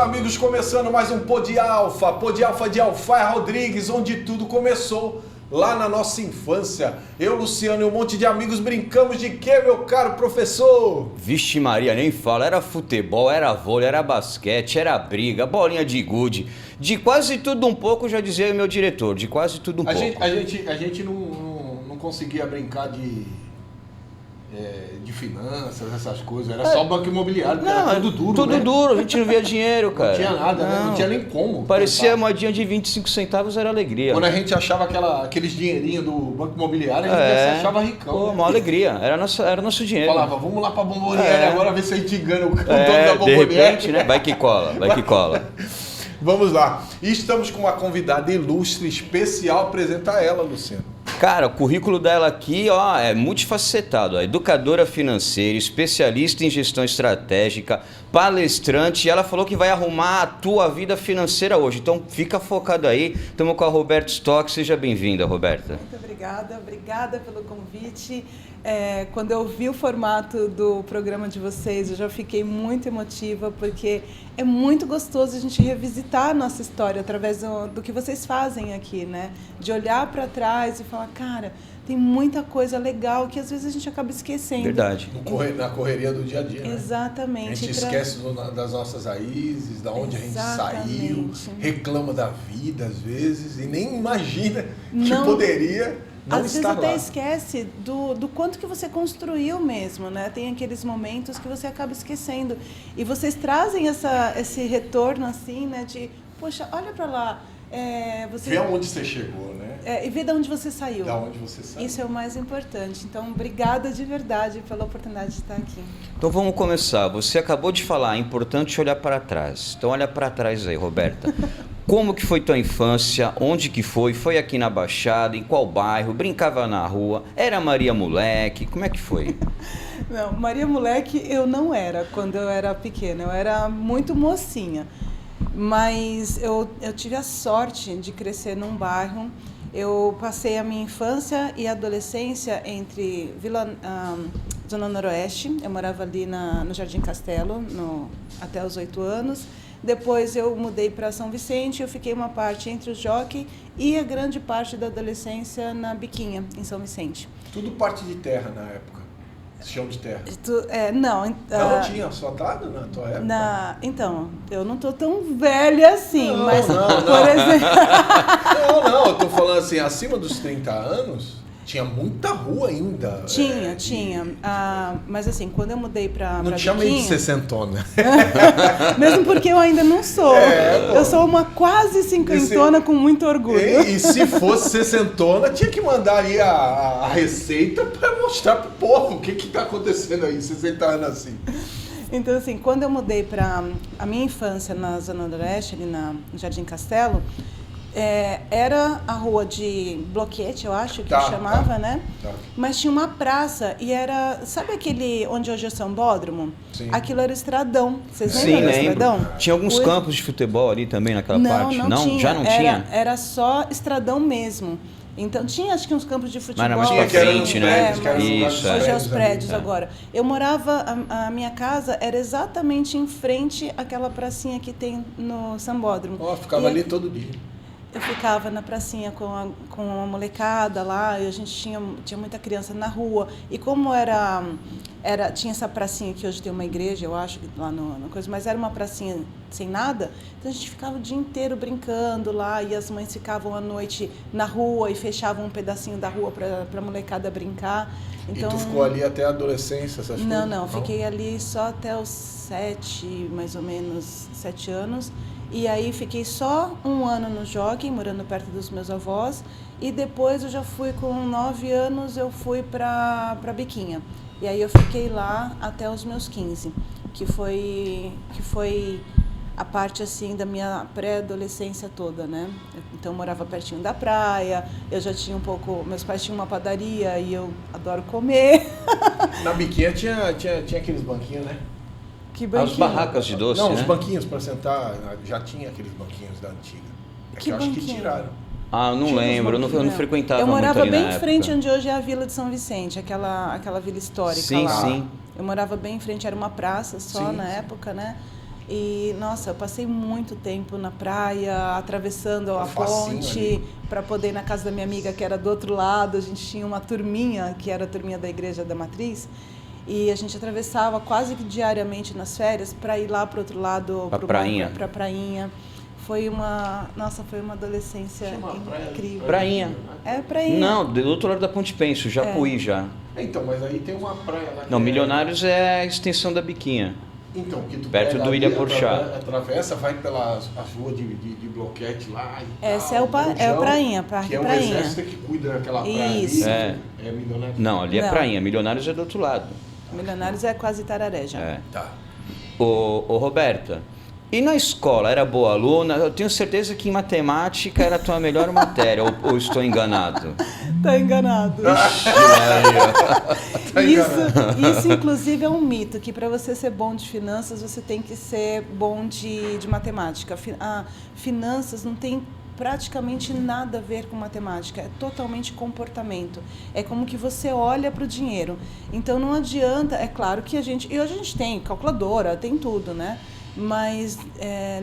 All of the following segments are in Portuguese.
amigos, começando mais um Pod Alfa de Alfaia Rodrigues, onde tudo começou lá na nossa infância. Eu, Luciano e um monte de amigos brincamos de quê, meu caro professor? Vixe Maria, nem fala, era futebol, era vôlei, era basquete, era briga, bolinha de gude, de quase tudo um pouco, já dizia o meu diretor, de quase tudo um pouco. A gente não conseguia brincar de finanças, essas coisas, era só banco imobiliário, porque era tudo duro, tudo né? duro, a gente não via dinheiro, cara. Não tinha nada, né? Não tinha nem como. Parecia pensar. moedinha de 25 centavos, era alegria. Quando a gente achava aqueles dinheirinhos do banco imobiliário, a gente já se achava ricão. Pô, né? uma alegria, era nosso dinheiro. Falava, vamos lá pra Bomboniere agora ver se a gente engana o dono da De Bomboniere. repente, né? Vai que cola, vai que cola. Vamos lá. E estamos com uma convidada ilustre, especial. Apresenta ela, Luciano. Cara, o currículo dela aqui, ó, é multifacetado. Ó, educadora financeira, especialista em gestão estratégica, palestrante. E ela falou que vai arrumar a tua vida financeira hoje. Então, fica focado aí. Estamos com a Roberta Stock. Seja bem-vinda, Roberta. Muito obrigada pelo convite. Quando eu vi o formato do programa de vocês, eu já fiquei muito emotiva, porque é muito gostoso a gente revisitar a nossa história através do que vocês fazem aqui, né? De olhar para trás e falar, cara, tem muita coisa legal que às vezes a gente acaba esquecendo. Verdade. Na correria do dia a dia, né? Exatamente. A gente esquece das nossas raízes, da onde a gente saiu, reclama da vida às vezes e nem imagina que poderia não às vezes estar até lá. Esquece do quanto que você construiu mesmo, né? Tem aqueles momentos que você acaba esquecendo. E vocês trazem esse retorno assim, né? De, poxa, olha para lá. Vê aonde você chegou, né? E vê de onde você saiu. Da onde você saiu. Isso é o mais importante. Então, obrigada de verdade pela oportunidade de estar aqui. Então vamos começar. Você acabou de falar, é importante olhar para trás. Então olha para trás aí, Roberta. Como que foi tua infância? Onde que foi? Foi aqui na Baixada? Em qual bairro? Brincava na rua? Era Maria Moleque? Como é que foi? Não, Maria Moleque eu não era quando eu era pequena. Eu era muito mocinha. Mas eu tive a sorte de crescer num bairro. Eu passei a minha infância e adolescência entre Zona Noroeste. Eu morava ali no Jardim Castelo até os 8 anos. Depois eu mudei para São Vicente. Eu fiquei uma parte entre o Jockey e a grande parte da adolescência na Biquinha, em São Vicente. Tudo parte de terra na época. Chão de terra. Não. Não tinha asfaltado na tua época? Então, eu não tô tão velha assim, mas não. por exemplo... Não, eu tô falando assim, acima dos 30 anos, tinha muita rua ainda. Tinha. Mas assim, quando eu mudei pra Não tinha meio de Biquinha, sessentona. mesmo porque eu ainda não sou. Eu sou uma quase cinquentona com muito orgulho. E se fosse sessentona, tinha que mandar ali a receita para mostrar pro povo o que tá acontecendo aí, 60 anos assim. Então, assim, quando eu mudei para a minha infância na Zona Noroeste, ali no Jardim Castelo, era a rua de Bloquete, eu acho que chamava, né? Tá. Mas tinha uma praça e era... Sabe aquele onde hoje é Sambódromo? Sim. Aquilo era Estradão. Vocês Sim, lembram do lembro. Estradão? Tinha alguns campos de futebol ali também naquela parte? Não tinha. Já não tinha? Era só Estradão mesmo. Então tinha, acho que uns campos de futebol. Mas era mais pra frente, né? Isso, hoje é os ali, prédios né? agora. Eu morava, a minha casa era exatamente em frente àquela pracinha que tem no Sambódromo. Ficava ali todo dia. Eu ficava na pracinha com a molecada lá, e a gente tinha muita criança na rua. E como tinha essa pracinha que hoje tem uma igreja, eu acho, lá no coisa, mas era uma pracinha sem nada, então a gente ficava o dia inteiro brincando lá, e as mães ficavam à noite na rua e fechavam um pedacinho da rua para a molecada brincar. Então, e tu ficou ali até a adolescência, essas coisas? Não, fiquei ali só até os 7, mais ou menos, 7 anos. E aí fiquei só 1 ano no Jockey, morando perto dos meus avós. E depois eu já fui com 9 anos, eu fui para Biquinha. E aí eu fiquei lá até os meus 15, que foi a parte assim da minha pré-adolescência toda, né? Então eu morava pertinho da praia, eu já tinha meus pais tinham uma padaria e eu adoro comer. Na Biquinha tinha aqueles banquinhos, né? Que banquinho? As barracas de doce, Não, né? os banquinhos para sentar, já tinha aqueles banquinhos da antiga. Que eu acho que banquinho? tiraram. Não lembro, eu não frequentava Eu muito morava ali bem na em época. frente onde hoje é a Vila de São Vicente, aquela vila histórica Sim, lá. sim. Eu morava bem em frente, era uma praça só Sim, na sim. época, né? E, nossa, eu passei muito tempo na praia, atravessando a facinho ponte, para poder ir na casa da minha amiga, que era do outro lado. A gente tinha uma turminha, que era a turminha da Igreja da Matriz, e a gente atravessava quase que diariamente nas férias para ir lá para o outro lado, Pra prainha. Para prainha. Foi uma adolescência incrível. Prainha. É prainha. Não, do outro lado da Ponte Penso, Japuí já. Então, mas aí tem uma praia lá que Não, Milionários é a extensão da Biquinha. Então, que tu Perto pega do ali, Ilha Porchat. atravessa, vai pelas as ruas de bloquete lá e Essa tal, é o Prainha, Parque que é o Prainha. exército que cuida daquela praia Isso. ali. É Milionário. Não, ali é Não. Prainha. Milionários é do outro lado. Milionários é quase Itararé já. É. Tá. Ô, Roberta, e na escola, era boa aluna? Eu tenho certeza que em matemática era a tua melhor matéria, ou estou enganado? Tá enganado. Tá Isso, inclusive, é um mito, que para você ser bom de finanças, você tem que ser bom de matemática. Finanças não tem praticamente nada a ver com matemática, é totalmente comportamento. É como que você olha para o dinheiro. Então, não adianta, é claro que e hoje a gente tem calculadora, tem tudo, né? Mas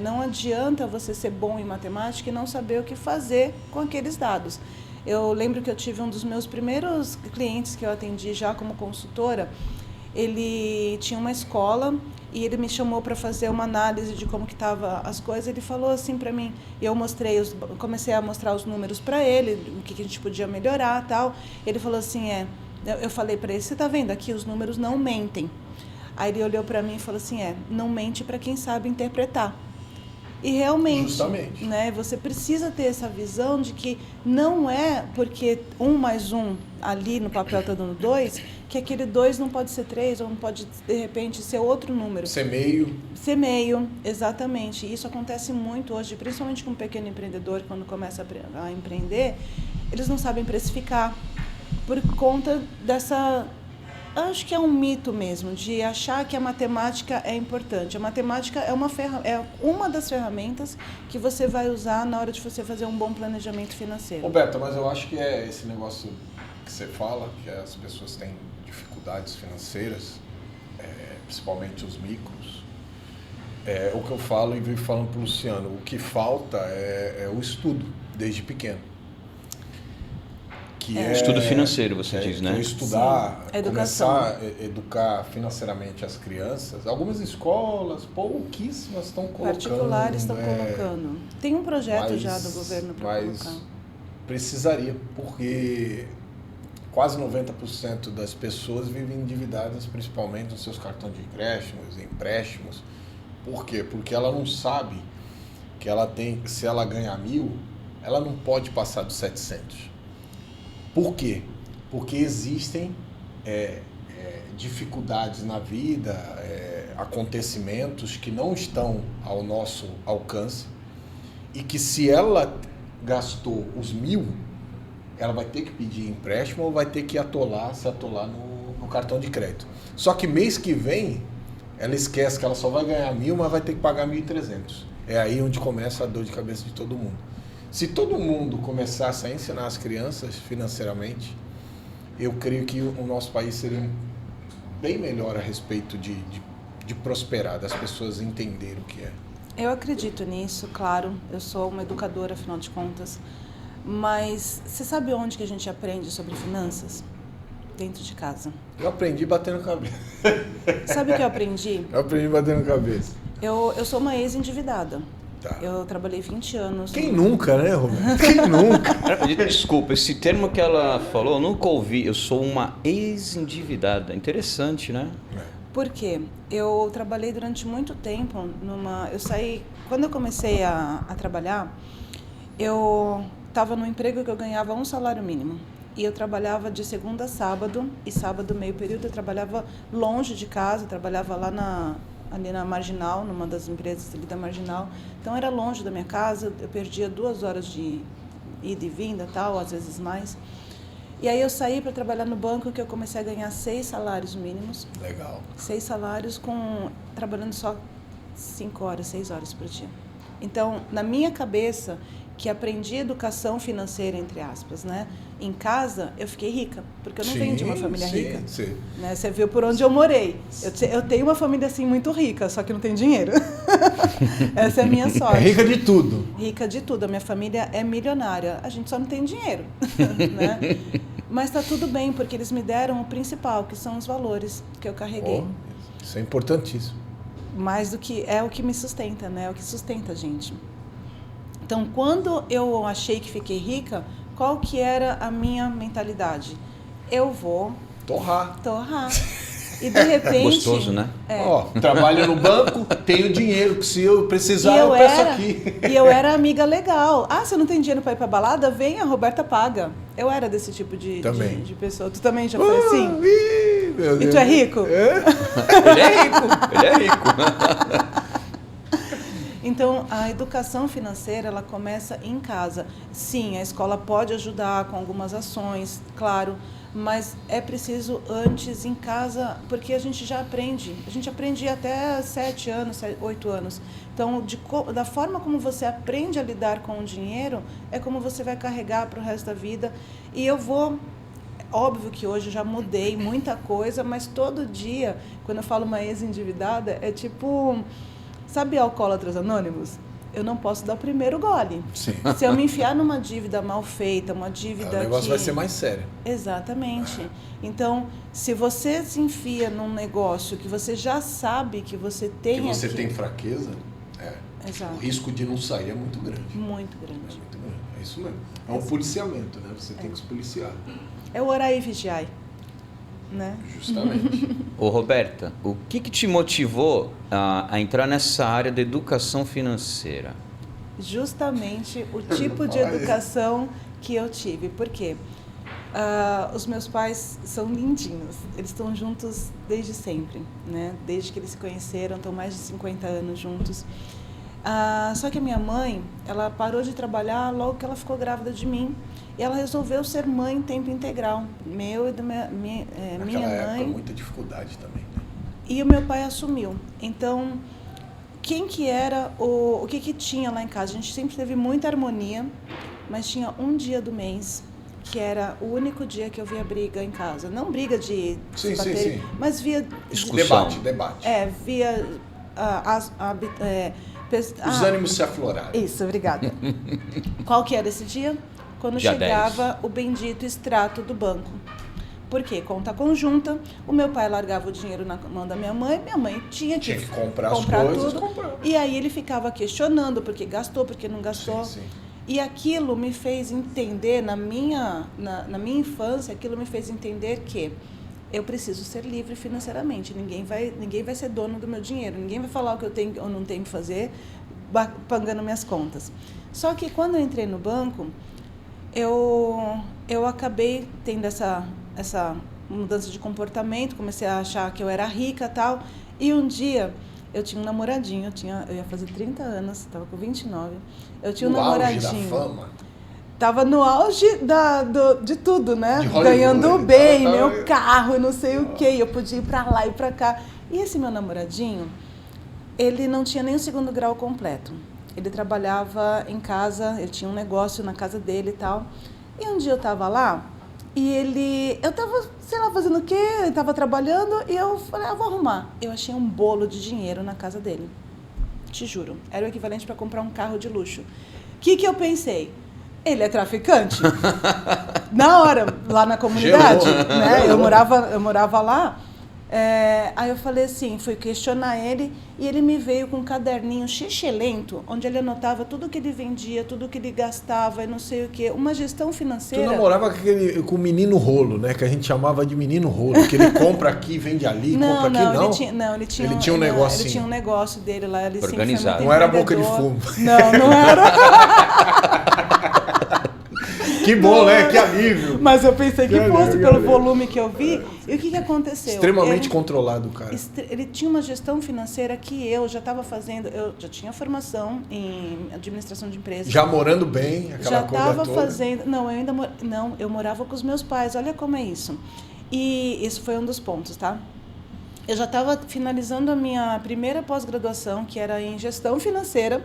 não adianta você ser bom em matemática e não saber o que fazer com aqueles dados. Eu lembro que eu tive um dos meus primeiros clientes que eu atendi já como consultora. Ele tinha uma escola e ele me chamou para fazer uma análise de como que estavam as coisas. Ele falou assim para mim, e eu comecei a mostrar os números para ele, o que a gente podia melhorar, tal. Ele falou assim, eu falei para ele, você está vendo aqui, os números não mentem. Aí ele olhou para mim e falou assim, não mente para quem sabe interpretar. E realmente, justamente, né, você precisa ter essa visão de que não é porque 1 mais 1 ali no papel está dando 2, que aquele 2 não pode ser 3 ou não pode, de repente, ser outro número. Ser meio. Ser meio, exatamente. E isso acontece muito hoje, principalmente com o pequeno empreendedor, quando começa a empreender, eles não sabem precificar por conta dessa... Acho que é um mito mesmo, de achar que a matemática é importante. A matemática é uma das ferramentas que você vai usar na hora de você fazer um bom planejamento financeiro. Roberta, mas eu acho que é esse negócio que você fala, que as pessoas têm dificuldades financeiras, principalmente os micros. O que eu falo e venho falando para o Luciano, o que falta é o estudo, desde pequeno. Estudo financeiro, você diz, né? Estudar, sim. Educação. Começar a educar financeiramente as crianças. Algumas escolas, pouquíssimas, estão colocando. Particulares estão colocando. Tem um projeto já do governo para colocar. Precisaria, porque quase 90% das pessoas vivem endividadas, principalmente nos seus cartões de empréstimos. Por quê? Porque ela não sabe que se ela ganhar 1.000, ela não pode passar dos 700. Por quê? Porque existem dificuldades na vida, acontecimentos que não estão ao nosso alcance e que se ela gastou os 1.000, ela vai ter que pedir empréstimo ou vai ter que se atolar no cartão de crédito. Só que mês que vem, ela esquece que ela só vai ganhar 1.000, mas vai ter que pagar 1.300. É aí onde começa a dor de cabeça de todo mundo. Se todo mundo começasse a ensinar as crianças financeiramente, eu creio que o nosso país seria bem melhor a respeito de prosperar, das pessoas entenderem o que é. Eu acredito nisso, claro. Eu sou uma educadora, afinal de contas. Mas você sabe onde que a gente aprende sobre finanças? Dentro de casa. Eu aprendi batendo cabeça. Sabe o que eu aprendi? Eu aprendi batendo cabeça. Eu sou uma ex-endividada. Tá. Eu trabalhei 20 anos. Quem nunca, né, Roberto? Quem nunca? Desculpa, esse termo que ela falou, eu nunca ouvi. Eu sou uma ex-endividada. Interessante, né? Por quê? Eu trabalhei durante muito tempo eu saí... Quando eu comecei a trabalhar, eu estava num emprego que eu ganhava um salário mínimo. E eu trabalhava de segunda a sábado, e sábado, meio período, eu trabalhava longe de casa, eu trabalhava ali na Marginal, numa das empresas ali da Marginal. Então, era longe da minha casa, eu perdia 2 horas de ida e vinda, tal, às vezes mais. E aí eu saí para trabalhar no banco, que eu comecei a ganhar 6 salários mínimos. Legal. 6 salários trabalhando só 5 horas, 6 horas por dia. Então, na minha cabeça, que aprendi educação financeira, entre aspas, né? Em casa, eu fiquei rica, porque eu não venho de uma família rica. Sim. Né? Você viu por onde eu morei. Eu tenho uma família, assim, muito rica, só que não tem dinheiro. Essa é a minha sorte. É rica de tudo. Rica de tudo. A minha família é milionária. A gente só não tem dinheiro, né? Mas está tudo bem, porque eles me deram o principal, que são os valores que eu carreguei. Isso é importantíssimo. Mais do que é o que me sustenta, né? É o que sustenta a gente. Então, quando eu achei que fiquei rica, qual que era a minha mentalidade? Eu vou Torrar. E de repente... Gostoso, né? Trabalho no banco, tenho dinheiro, que se eu precisar eu peço aqui. E eu era amiga legal. Ah, você não tem dinheiro para ir para balada? Vem, a Roberta paga. Eu era desse tipo de pessoa. Tu também já foi assim? Meu Deus. E tu é rico? Ele é rico. Então, a educação financeira, ela começa em casa. Sim, a escola pode ajudar com algumas ações, claro, mas é preciso antes em casa, porque a gente já aprende. A gente aprende até 7 anos, 8 anos. Então, da forma como você aprende a lidar com o dinheiro, é como você vai carregar para o resto da vida. E óbvio que hoje eu já mudei muita coisa, mas todo dia, quando eu falo uma ex-endividada, é tipo... Sabe Alcoólatras Anônimos? Eu não posso dar o primeiro gole. Sim. Se eu me enfiar numa dívida mal feita, uma dívida o negócio vai ser mais sério. Exatamente. Então, se você se enfia num negócio que você já sabe que você tem... Que você tem fraqueza, Exato. O risco de não sair é muito grande. Muito grande. É muito grande. É isso mesmo. É um policiamento, né? Você tem que se policiar. É o orar e vigiar, né? Justamente. Ô Roberta, o que te motivou a entrar nessa área da educação financeira? Justamente o tipo de educação que eu tive. Por quê? Os meus pais são lindinhos. Eles estão juntos desde sempre, né? Desde que eles se conheceram, estão mais de 50 anos juntos. Só que a minha mãe, ela parou de trabalhar logo que ela ficou grávida de mim. E ela resolveu ser mãe em tempo integral. Meu e da minha mãe. Época, muita dificuldade também. Né? E o meu pai assumiu. Então, quem que era, o que tinha lá em casa? A gente sempre teve muita harmonia, mas tinha um dia do mês que era o único dia que eu via briga em casa. Não briga de bater, mas via... Discussão. Debate. Via... Os ânimos se afloraram. Isso, obrigada. Qual que era esse dia? Quando dia chegava o bendito extrato do banco. Por quê? Conta conjunta, o meu pai largava o dinheiro na mão da minha mãe tinha que comprar as coisas, tudo. E aí ele ficava questionando porque gastou, porque não gastou. Sim. E aquilo me fez entender, na minha infância, aquilo me fez entender que eu preciso ser livre financeiramente. Ninguém vai ser dono do meu dinheiro. Ninguém vai falar o que eu tenho ou não tenho que fazer, pagando minhas contas. Só que quando eu entrei no banco, eu acabei tendo essa mudança de comportamento, comecei a achar que eu era rica e tal. E um dia eu tinha um namoradinho, eu ia fazer 30 anos, estava com 29. Eu tinha um namoradinho. Auge da fama. Tava no auge de tudo, né? De ganhando bem, meu carro, não sei o quê. Eu podia ir pra lá e pra cá. E esse meu namoradinho, ele não tinha nem o 2º grau completo. Ele trabalhava em casa, ele tinha um negócio na casa dele e tal. E um dia eu tava lá e eu tava, sei lá, fazendo o quê? Ele tava trabalhando e eu falei, vou arrumar. Eu achei um bolo de dinheiro na casa dele. Te juro. Era o equivalente para comprar um carro de luxo. O que eu pensei? Ele é traficante? Na hora, lá na comunidade, né? Eu morava lá. Aí eu falei assim, fui questionar ele e ele me veio com um caderninho xixelento, onde ele anotava tudo que ele vendia, tudo que ele gastava e não sei o quê. Uma gestão financeira... Tu namorava com o menino rolo, né? Que a gente chamava de menino rolo, que ele compra aqui, vende ali, compra aqui, não? Ele tinha um negocinho. Ele tinha um negócio dele lá. Ele organizado. Não era boca de fumo. Não era. Que bom, né? Que alívio. Mas eu pensei que fosse pelo volume que eu vi. E o que aconteceu? Extremamente controlado, cara. Ele tinha uma gestão financeira que eu já estava fazendo. Eu já tinha formação em administração de empresas. Já morando bem, aquela coisa toda. Já estava fazendo... Não, eu morava com os meus pais. Olha como é isso. E isso foi um dos pontos, tá? Eu já estava finalizando a minha primeira pós-graduação, que era em gestão financeira.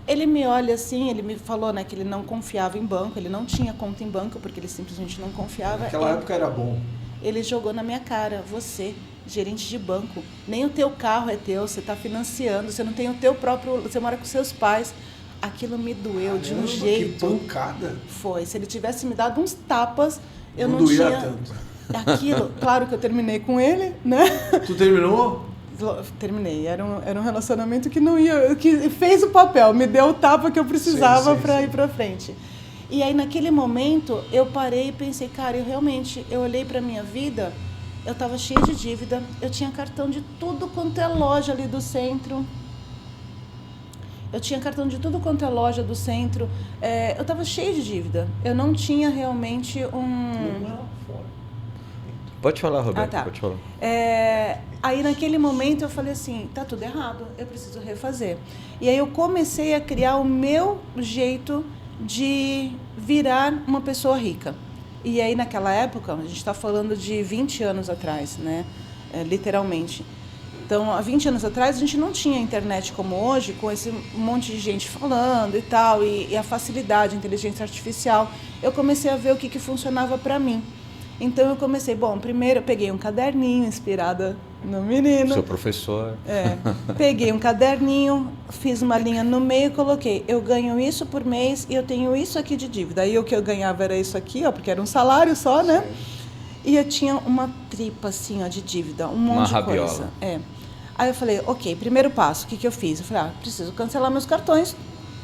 Ele me olha assim, ele me falou, né, que ele não confiava em banco, ele não tinha conta em banco, porque ele simplesmente não confiava. Naquela época era bom. ele jogou na minha cara, você, gerente de banco, nem o teu carro é teu, você está financiando, você não tem o teu próprio, você mora com seus pais. Aquilo me doeu de um jeito. Que pancada. Foi, se ele tivesse me dado uns tapas, eu não doía tinha... tanto. Aquilo, claro que eu terminei com ele, né? Tu terminou? Terminei, era um relacionamento que não ia, que fez o papel, me deu o tapa que eu precisava para ir para frente. E aí naquele momento eu parei e pensei, cara, eu olhei para minha vida, eu estava cheia de dívida, eu tinha cartão de tudo quanto é loja ali do centro. Eu tinha cartão de tudo quanto é loja do centro. Eu estava cheia de dívida. Eu não tinha realmente Pode falar, Roberto, tá. pode falar. Aí naquele momento eu falei assim, tá tudo errado, eu preciso refazer. E aí eu comecei a criar o meu jeito de virar uma pessoa rica. E aí naquela época, a gente está falando de 20 anos atrás, né? Literalmente. Então, há 20 anos atrás, a gente não tinha internet como hoje, com esse monte de gente falando e tal, e a facilidade, a inteligência artificial. Eu comecei a ver o que funcionava para mim. Então, eu comecei, primeiro eu peguei um caderninho, inspirada no menino. Sou professor. Peguei um caderninho, fiz uma linha no meio e coloquei, eu ganho isso por mês e eu tenho isso aqui de dívida. Aí o que eu ganhava era isso aqui, porque era um salário só, né? E eu tinha uma tripa, assim, de dívida, um monte de coisa. Aí eu falei, ok, primeiro passo, o que eu fiz? Eu falei, preciso cancelar meus cartões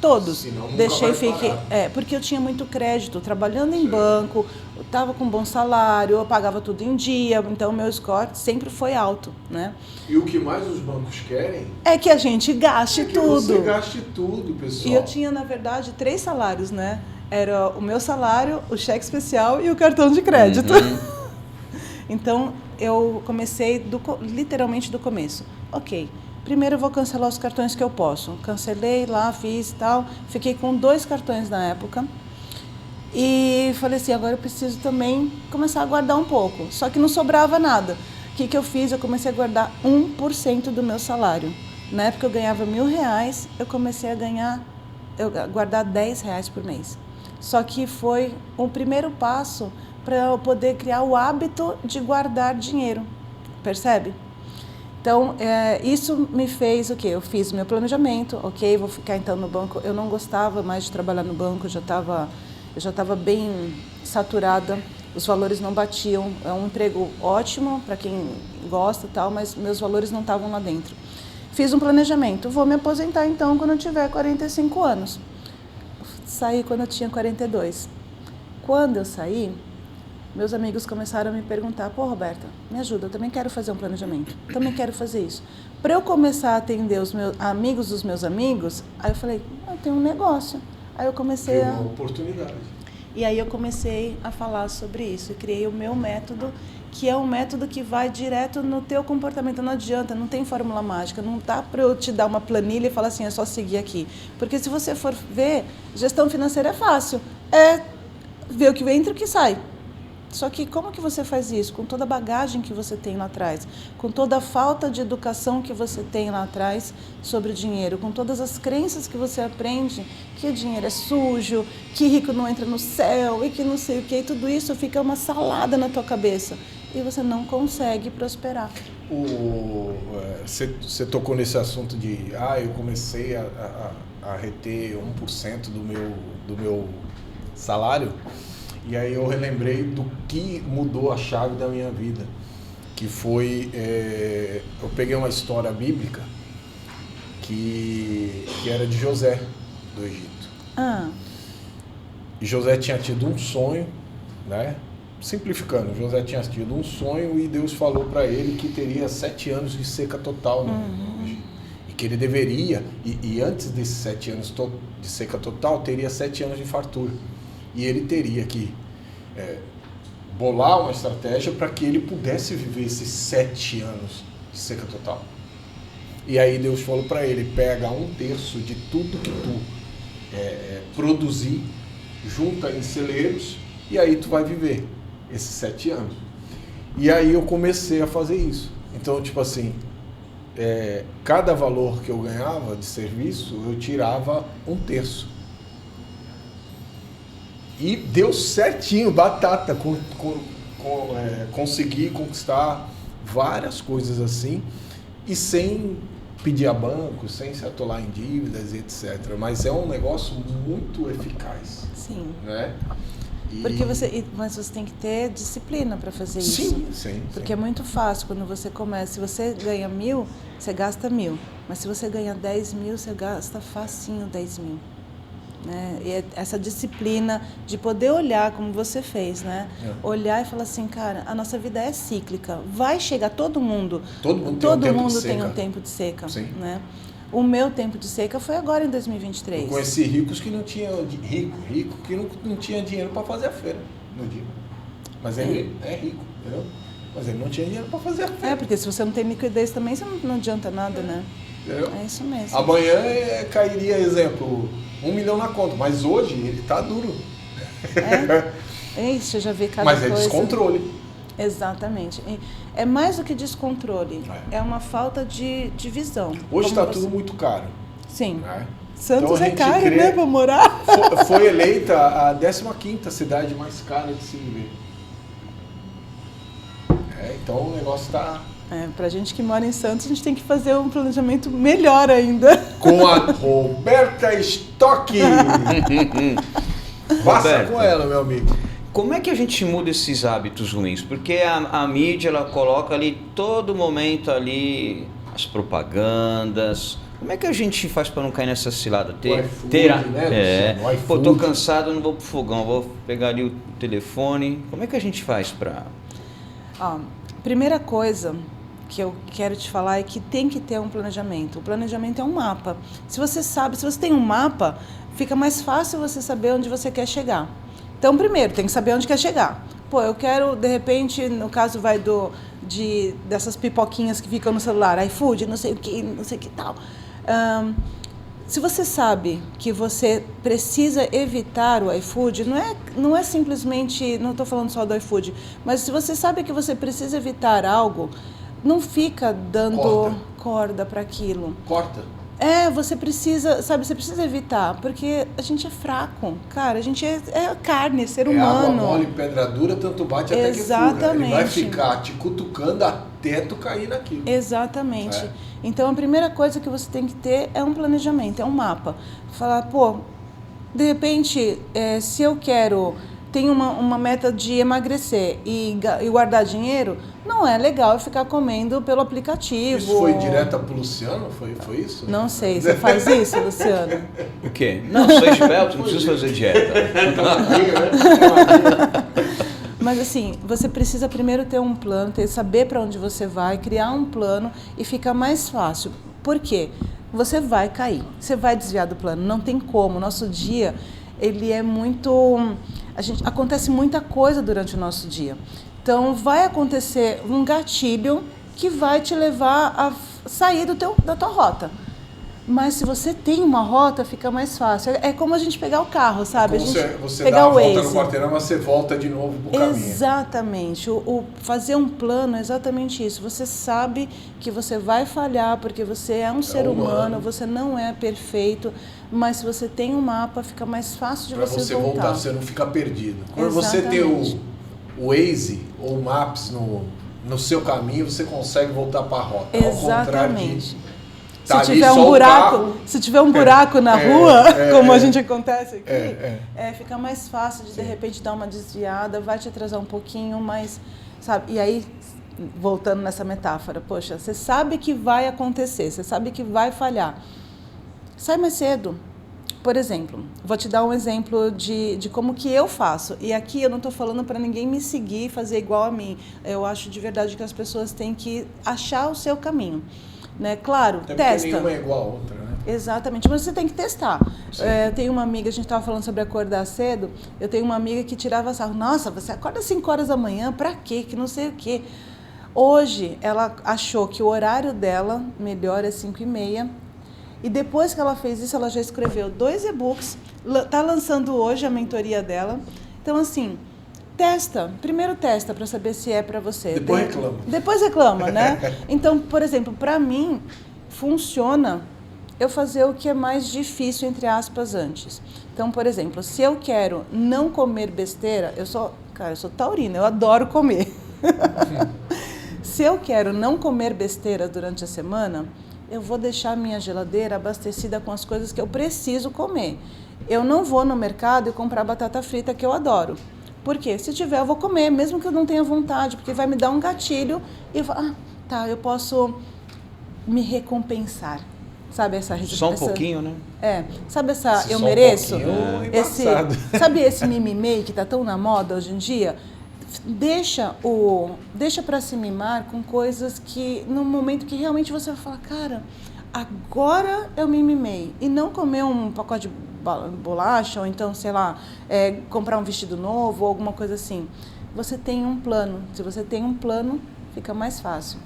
todos. Senão nunca Deixei, vai fiquei. Porque eu tinha muito crédito, trabalhando em banco, eu estava com um bom salário, eu pagava tudo em dia, então o meu score sempre foi alto, né? E o que mais os bancos querem é que a gente gaste tudo. Você gaste tudo, pessoal. E eu tinha, na verdade, 3 salários, né? Era o meu salário, o cheque especial e o cartão de crédito. Então, eu comecei literalmente do começo. Ok, primeiro eu vou cancelar os cartões que eu posso. Cancelei lá, fiz e tal. Fiquei com 2 cartões na época. E falei assim, agora eu preciso também começar a guardar um pouco. Só que não sobrava nada. O que eu fiz? Eu comecei a guardar 1% do meu salário. Na época eu ganhava R$1.000, eu comecei a guardar R$10 por mês. Só que foi o primeiro passo para eu poder criar o hábito de guardar dinheiro, percebe? Então, isso me fez o quê? Eu fiz o meu planejamento, ok, vou ficar então no banco. Eu não gostava mais de trabalhar no banco, eu já estava bem saturada, os valores não batiam. É um emprego ótimo para quem gosta e tal, mas meus valores não estavam lá dentro. Fiz um planejamento, vou me aposentar então quando eu tiver 45 anos. Saí quando eu tinha 42. Quando eu saí, meus amigos começaram a me perguntar, Roberta, me ajuda, eu também quero fazer um planejamento, também quero fazer isso. Para eu começar a atender os meus amigos dos meus amigos, aí eu falei, eu tenho um negócio. Aí eu comecei uma oportunidade. E aí eu comecei a falar sobre isso, e criei o meu método, que é um método que vai direto no teu comportamento. Não adianta, não tem fórmula mágica, não dá para eu te dar uma planilha e falar assim, é só seguir aqui. Porque se você for ver, gestão financeira é fácil, é ver o que entra e o que sai. Só que como que você faz isso? Com toda a bagagem que você tem lá atrás, com toda a falta de educação que você tem lá atrás sobre o dinheiro, com todas as crenças que você aprende, que o dinheiro é sujo, que rico não entra no céu e que não sei o que, e tudo isso fica uma salada na tua cabeça e você não consegue prosperar. Você tocou nesse assunto de, eu comecei a reter 1% do meu salário. E aí eu relembrei do que mudou a chave da minha vida, que foi, eu peguei uma história bíblica que era de José, do Egito. E José tinha tido um sonho, né? Simplificando, José tinha tido um sonho e Deus falou para ele que teria 7 anos de seca total no Egito. E que ele deveria, e antes desses 7 anos de seca total, teria 7 anos de fartura. E ele teria que bolar uma estratégia para que ele pudesse viver esses 7 anos de seca total. E aí Deus falou para ele, pega 1/3 de tudo que tu produzir, junta em celeiros, e aí tu vai viver esses 7 anos. E aí eu comecei a fazer isso. Então, tipo assim, cada valor que eu ganhava de serviço, eu tirava 1/3. E deu certinho, batata, com conseguir conquistar várias coisas assim e sem pedir a banco, sem se atolar em dívidas, etc. Mas é um negócio muito eficaz. Sim. Né? Porque mas você tem que ter disciplina para fazer isso. Sim. Porque é muito fácil quando você começa. Se você ganha 1.000, você gasta 1.000. Mas se você ganha 10.000, você gasta facinho 10.000. Né? E é essa disciplina de poder olhar como você fez, né? Olhar e falar assim, cara, a nossa vida é cíclica. Vai chegar todo mundo. Todo mundo tem um tempo de seca. Sim. Né? O meu tempo de seca foi agora em 2023. Eu conheci ricos que não tinham rico que não tinha dinheiro para fazer a feira no dia. Mas ele é rico, entendeu? Mas ele não tinha dinheiro para fazer a feira. Porque se você não tem liquidez também, você não adianta nada, né? Entendeu? É isso mesmo. Amanhã cairia, exemplo, 1 milhão na conta, mas hoje ele tá duro. Isso, eu já vi cada mas coisa. Mas é descontrole. Exatamente. É mais do que descontrole, é uma falta de visão. Hoje está tudo muito caro. Sim. Né? Santos então, é caro, né, para morar? Foi eleita a 15ª cidade mais cara de se viver. Então o negócio está... Pra gente que mora em Santos, a gente tem que fazer um planejamento melhor ainda. Com a Roberta Stock. Passa com ela, meu amigo. Como é que a gente muda esses hábitos ruins? Porque a mídia, ela coloca ali, todo momento ali, as propagandas. Como é que a gente faz para não cair nessa cilada? Pô, tô cansado, não vou pro fogão, vou pegar ali o telefone. Como é que a gente faz para... Primeira coisa que eu quero te falar é que tem que ter um planejamento. O planejamento é um mapa. Se você tem um mapa, fica mais fácil você saber onde você quer chegar. Então, primeiro, tem que saber onde quer chegar. Pô, eu quero, de repente, no caso vai dessas pipoquinhas que ficam no celular, iFood, não sei o que tal. Se você sabe que você precisa evitar o iFood, não é simplesmente, não estou falando só do iFood, mas se você sabe que você precisa evitar algo, não fica dando corda para aquilo. Corta. Você precisa evitar, porque a gente é fraco, cara, a gente é carne, ser humano. Água mole, pedra dura, tanto bate até que fura. Ele vai ficar te cutucando até tu cair naquilo. Exatamente. Então, a primeira coisa que você tem que ter é um planejamento, é um mapa. Falar, de repente, se eu tenho uma meta de emagrecer e guardar dinheiro, não é legal eu ficar comendo pelo aplicativo. Isso foi direto pro Luciano? Foi isso? Não sei, você faz isso, Luciano? O quê? Não, sou esperto, não preciso fazer dieta. Mas assim, você precisa primeiro ter um plano, saber para onde você vai, criar um plano e fica mais fácil. Por quê? Você vai cair, você vai desviar do plano, não tem como. Nosso dia, ele é muito... acontece muita coisa durante o nosso dia. Então, vai acontecer um gatilho que vai te levar a sair da tua rota. Mas se você tem uma rota, fica mais fácil. É como a gente pegar o carro, sabe? Você dá a volta no quarteirão, mas você volta de novo pro caminho. Exatamente. Fazer um plano é exatamente isso. Você sabe que você vai falhar, porque você é um ser humano, você não é perfeito, mas se você tem um mapa, fica mais fácil de você voltar. Pra você voltar, você não fica perdido. Quando você tem o Waze ou o Maps no seu caminho, você consegue voltar para a rota. Exatamente. Se tiver um buraco na rua, como a gente acontece aqui, fica mais fácil de repente dar uma desviada, vai te atrasar um pouquinho, mas, sabe? E aí, voltando nessa metáfora, poxa, você sabe que vai acontecer, você sabe que vai falhar. Sai mais cedo. Por exemplo, vou te dar um exemplo de como que eu faço. E aqui eu não estou falando para ninguém me seguir e fazer igual a mim. Eu acho de verdade que as pessoas têm que achar o seu caminho. Né? Claro, testa. Nenhuma é igual a outra, né? Exatamente, mas você tem que testar. Eu tenho uma amiga, a gente estava falando sobre acordar cedo, eu tenho uma amiga que tirava sarro. Nossa, você acorda às 5 horas da manhã, pra quê? Que não sei o quê. Hoje, ela achou que o horário dela melhor é 5h30. E depois que ela fez isso, ela já escreveu 2 e-books, está lançando hoje a mentoria dela. Então, assim, testa. Primeiro testa para saber se é para você. Depois reclama, né? Então, por exemplo, para mim, funciona eu fazer o que é mais difícil, entre aspas, antes. Então, por exemplo, se eu quero não comer besteira, Cara, eu sou taurina, eu adoro comer. Se eu quero não comer besteira durante a semana, eu vou deixar minha geladeira abastecida com as coisas que eu preciso comer. Eu não vou no mercado e comprar batata frita, que eu adoro. Por quê? Se tiver, eu vou comer, mesmo que eu não tenha vontade, porque vai me dar um gatilho e eu vou, eu posso me recompensar. Sabe essa Só um pouquinho, né? Sabe essa eu só mereço? Um Sabe esse mimimi que tá tão na moda hoje em dia? Deixa para se mimar com coisas que no momento que realmente você vai falar, cara, agora eu me mimei. E não comer um pacote de bolacha ou então, sei lá, comprar um vestido novo ou alguma coisa assim. Você tem um plano. Se você tem um plano, fica mais fácil.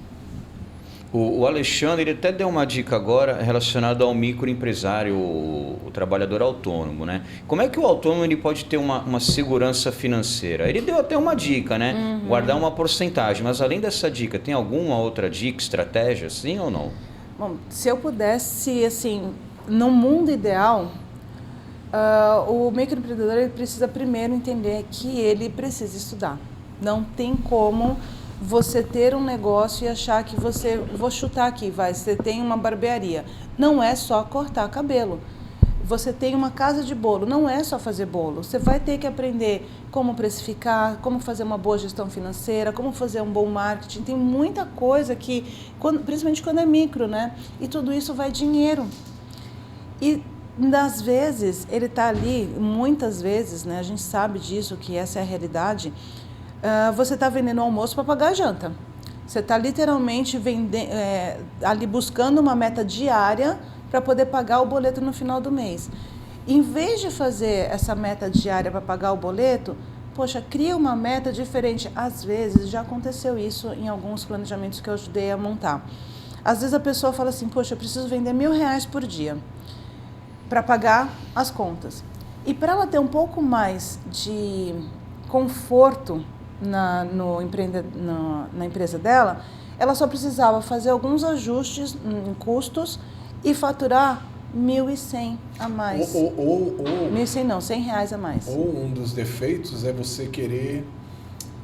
O Alexandre, ele até deu uma dica agora relacionada ao microempresário, o trabalhador autônomo, né? Como é que o autônomo ele pode ter uma segurança financeira? Ele deu até uma dica, né? Uhum. Guardar uma porcentagem, mas além dessa dica, tem alguma outra dica, estratégia, sim ou não? Bom, se eu pudesse, assim, no mundo ideal, o microempreendedor ele precisa primeiro entender que ele precisa estudar. Não tem como você ter um negócio e achar que vou chutar aqui, você tem uma barbearia. Não é só cortar cabelo. Você tem uma casa de bolo, não é só fazer bolo. Você vai ter que aprender como precificar, como fazer uma boa gestão financeira, como fazer um bom marketing. Tem muita coisa que, principalmente quando é micro, né? E tudo isso vai dinheiro. E às vezes ele está ali, muitas vezes, né? A gente sabe disso, que essa é a realidade. Você está vendendo almoço para pagar a janta. Você está literalmente ali buscando uma meta diária para poder pagar o boleto no final do mês. Em vez de fazer essa meta diária para pagar o boleto, poxa, cria uma meta diferente. Às vezes, já aconteceu isso em alguns planejamentos que eu ajudei a montar. Às vezes a pessoa fala assim, poxa, eu preciso vender R$1.000 por dia para pagar as contas. E para ela ter um pouco mais de conforto na empresa dela, ela só precisava fazer alguns ajustes em custos e faturar 1.100 a mais. 1.100 não, R$100 a mais. Ou um dos defeitos é você querer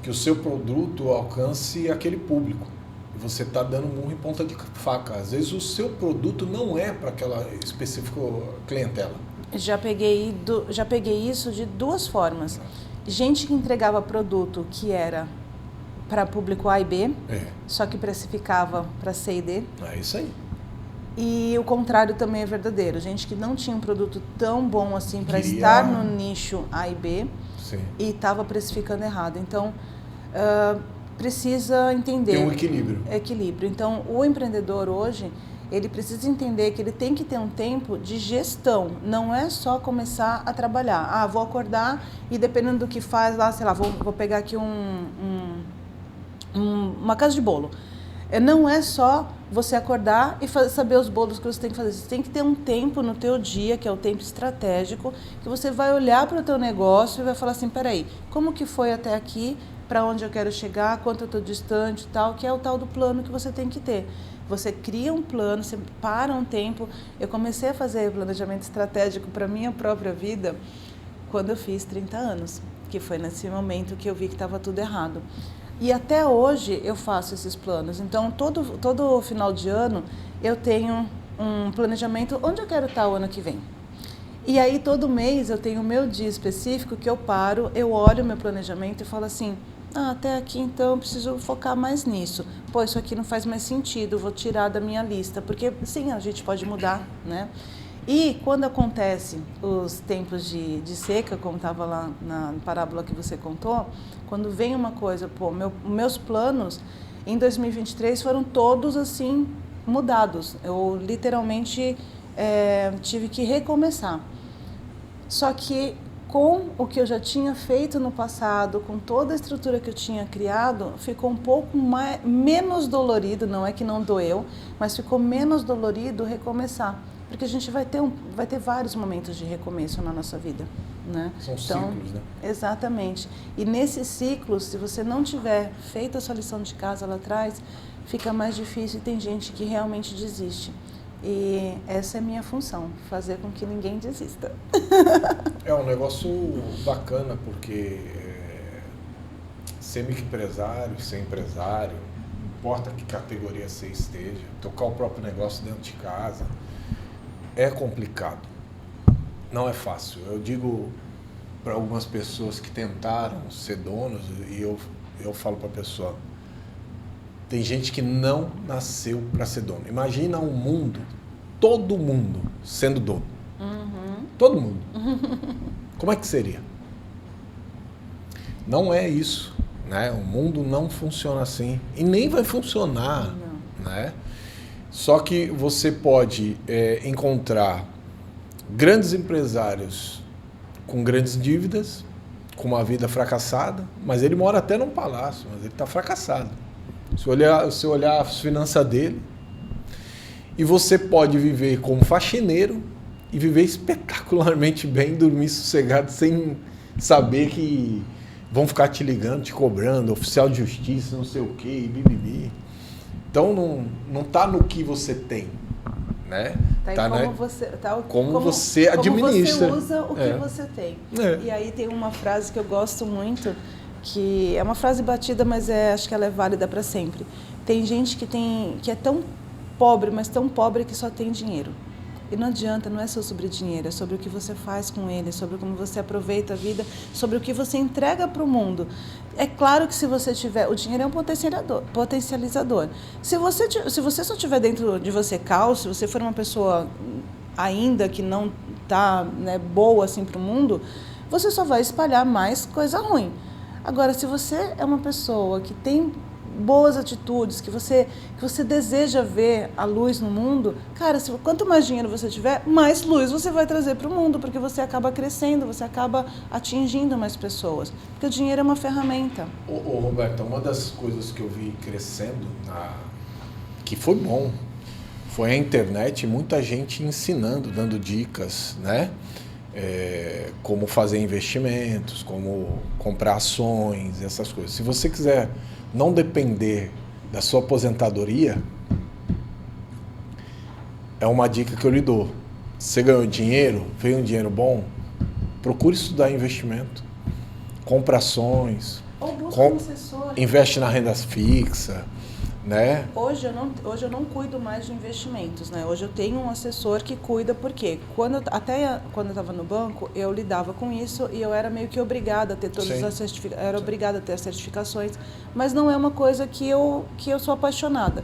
que o seu produto alcance aquele público. E você está dando murro em ponta de faca. Às vezes o seu produto não é para aquela específica clientela. Já peguei isso de duas formas. Gente que entregava produto que era para público A e B, só que precificava para C e D. É isso aí. E o contrário também é verdadeiro. Gente que não tinha um produto tão bom assim para estar no nicho A e B. Sim. E estava precificando errado. Então, precisa entender. Tem um equilíbrio. Equilíbrio. Então, o empreendedor hoje, ele precisa entender que ele tem que ter um tempo de gestão. Não é só começar a trabalhar. Vou acordar e dependendo do que faz lá, sei lá, vou pegar aqui uma casa de bolo. Não é só você acordar e saber os bolos que você tem que fazer. Você tem que ter um tempo no teu dia, que é o tempo estratégico, que você vai olhar para o teu negócio e vai falar assim, peraí, como que foi até aqui, para onde eu quero chegar, quanto eu estou distante e tal, que é o tal do plano que você tem que ter. Você cria um plano, você para um tempo. Eu comecei a fazer planejamento estratégico para a minha própria vida quando eu fiz 30 anos, que foi nesse momento que eu vi que estava tudo errado. E até hoje eu faço esses planos. Então, todo final de ano eu tenho um planejamento onde eu quero estar o ano que vem. E aí, todo mês eu tenho o meu dia específico que eu paro, eu olho o meu planejamento e falo assim, até aqui então eu preciso focar mais nisso. Pô, isso aqui não faz mais sentido, vou tirar da minha lista. Porque, sim, a gente pode mudar, né? E quando acontece os tempos de seca, como estava lá na parábola que você contou, quando vem uma coisa, meus planos em 2023 foram todos assim mudados. Eu literalmente tive que recomeçar. Só que com o que eu já tinha feito no passado, com toda a estrutura que eu tinha criado, ficou um pouco menos dolorido, não é que não doeu, mas ficou menos dolorido recomeçar. Porque a gente vai ter vários momentos de recomeço na nossa vida, né? São ciclos, né? Exatamente. E nesses ciclos, se você não tiver feito a sua lição de casa lá atrás, fica mais difícil e tem gente que realmente desiste. E essa é a minha função, fazer com que ninguém desista. É um negócio bacana, porque ser microempresário, ser empresário, não importa que categoria você esteja, tocar o próprio negócio dentro de casa, é complicado. Não é fácil. Eu digo para algumas pessoas que tentaram ser donos, e eu falo para a pessoa, tem gente que não nasceu para ser dono. Imagina um mundo, todo mundo sendo dono. Todo mundo. Como é que seria? Não é isso, né? O mundo não funciona assim e nem vai funcionar, né? Só que você pode encontrar grandes empresários com grandes dívidas, com uma vida fracassada, mas ele mora até num palácio, mas ele está fracassado. Se você olhar as finanças dele, e você pode viver como faxineiro e viver espetacularmente bem, dormir sossegado, sem saber que vão ficar te ligando, te cobrando, oficial de justiça, não sei o quê, bibibi. Então não está no que você tem, né? Tá né? Como você administra. Como você usa o que você tem. E aí tem uma frase que eu gosto muito, que é uma frase batida, mas acho que ela é válida para sempre. Tem gente que é tão pobre, mas tão pobre que só tem dinheiro. E não adianta, não é só sobre dinheiro, é sobre o que você faz com ele, sobre como você aproveita a vida, sobre o que você entrega para o mundo. É claro que se você tiver... O dinheiro é um potencializador. Se você só tiver dentro de você caos, se você for uma pessoa ainda que não está, né, boa assim, para o mundo, você só vai espalhar mais coisa ruim. Agora, se você é uma pessoa que tem boas atitudes, que você deseja ver a luz no mundo, cara, quanto mais dinheiro você tiver, mais luz você vai trazer para o mundo, porque você acaba crescendo, você acaba atingindo mais pessoas. Porque o dinheiro é uma ferramenta. Ô Roberta, uma das coisas que eu vi crescendo, que foi bom, foi a internet, muita gente ensinando, dando dicas, né? Como fazer investimentos, como comprar ações, essas coisas. Se você quiser não depender da sua aposentadoria, é uma dica que eu lhe dou. Você ganhou dinheiro, veio um dinheiro bom, procure estudar investimento, compra ações, ou busca um assessor, investe na renda fixa, né? Hoje eu não cuido mais de investimentos, né? Hoje eu tenho um assessor que cuida, porque até quando eu estava no banco, eu lidava com isso e eu era meio que obrigada a ter todas as certificações, era obrigada a ter as certificações, mas não é uma coisa que eu sou apaixonada.